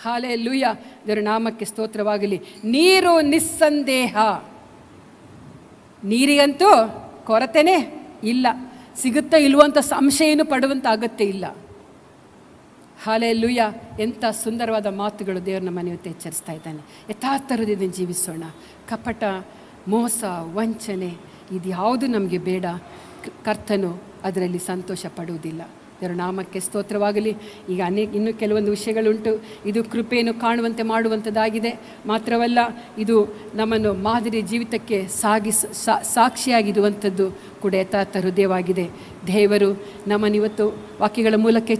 ಹಲ್ಲೆಲೂಯ. ದೇವರ ನಾಮಕ್ಕೆ ಸ್ತೋತ್ರವಾಗಲಿ. ನೀರು ನಿಸ್ಸಂದೇಹ, ನೀರಿಗಂತೂ ಕೊರತೆನೇ ಇಲ್ಲ. ಸಿಗುತ್ತಾ ಇಲ್ವಂತ ಸಂಶಯನೂ ಪಡುವಂಥ ಅಗತ್ಯ ಇಲ್ಲ. ಹಲ್ಲೆಲೂಯ. ಎಂಥ ಸುಂದರವಾದ ಮಾತುಗಳು ದೇವರ ನಮ್ಮನ್ನು ಇವತ್ತು ಎಚ್ಚರಿಸ್ತಾ ಇದ್ದಾನೆ. ಯಥಾರ್ಥ ಹೃದಯದಿಂದ ಜೀವಿಸೋಣ. ಕಪಟ, ಮೋಸ, ವಂಚನೆ ಇದು ಯಾವುದು ನಮಗೆ ಬೇಡ. ಕರ್ತನು ಅದರಲ್ಲಿ ಸಂತೋಷ ಪಡುವುದಿಲ್ಲ. ದೇವರ ನಾಮಕ್ಕೆ ಸ್ತೋತ್ರವಾಗಲಿ. ಈಗ ಇನ್ನೂ ಕೆಲವೊಂದು ವಿಷಯಗಳುಂಟು. ಇದು ಕೃಪೆಯನ್ನು ಕಾಣುವಂತೆ ಮಾಡುವಂಥದ್ದಾಗಿದೆ. ಮಾತ್ರವಲ್ಲ, ಇದು ನಮ್ಮನ್ನು ಮಾದರಿ ಜೀವಿತಕ್ಕೆ ಸಾಕ್ಷಿಯಾಗಿರುವಂಥದ್ದು ಕೂಡ ಯಥಾರ್ಥ ಹೃದಯವಾಗಿದೆ. ದೇವರು ನಮ್ಮನ್ನು ಇವತ್ತು ವಾಕ್ಯಗಳ ಮೂಲಕ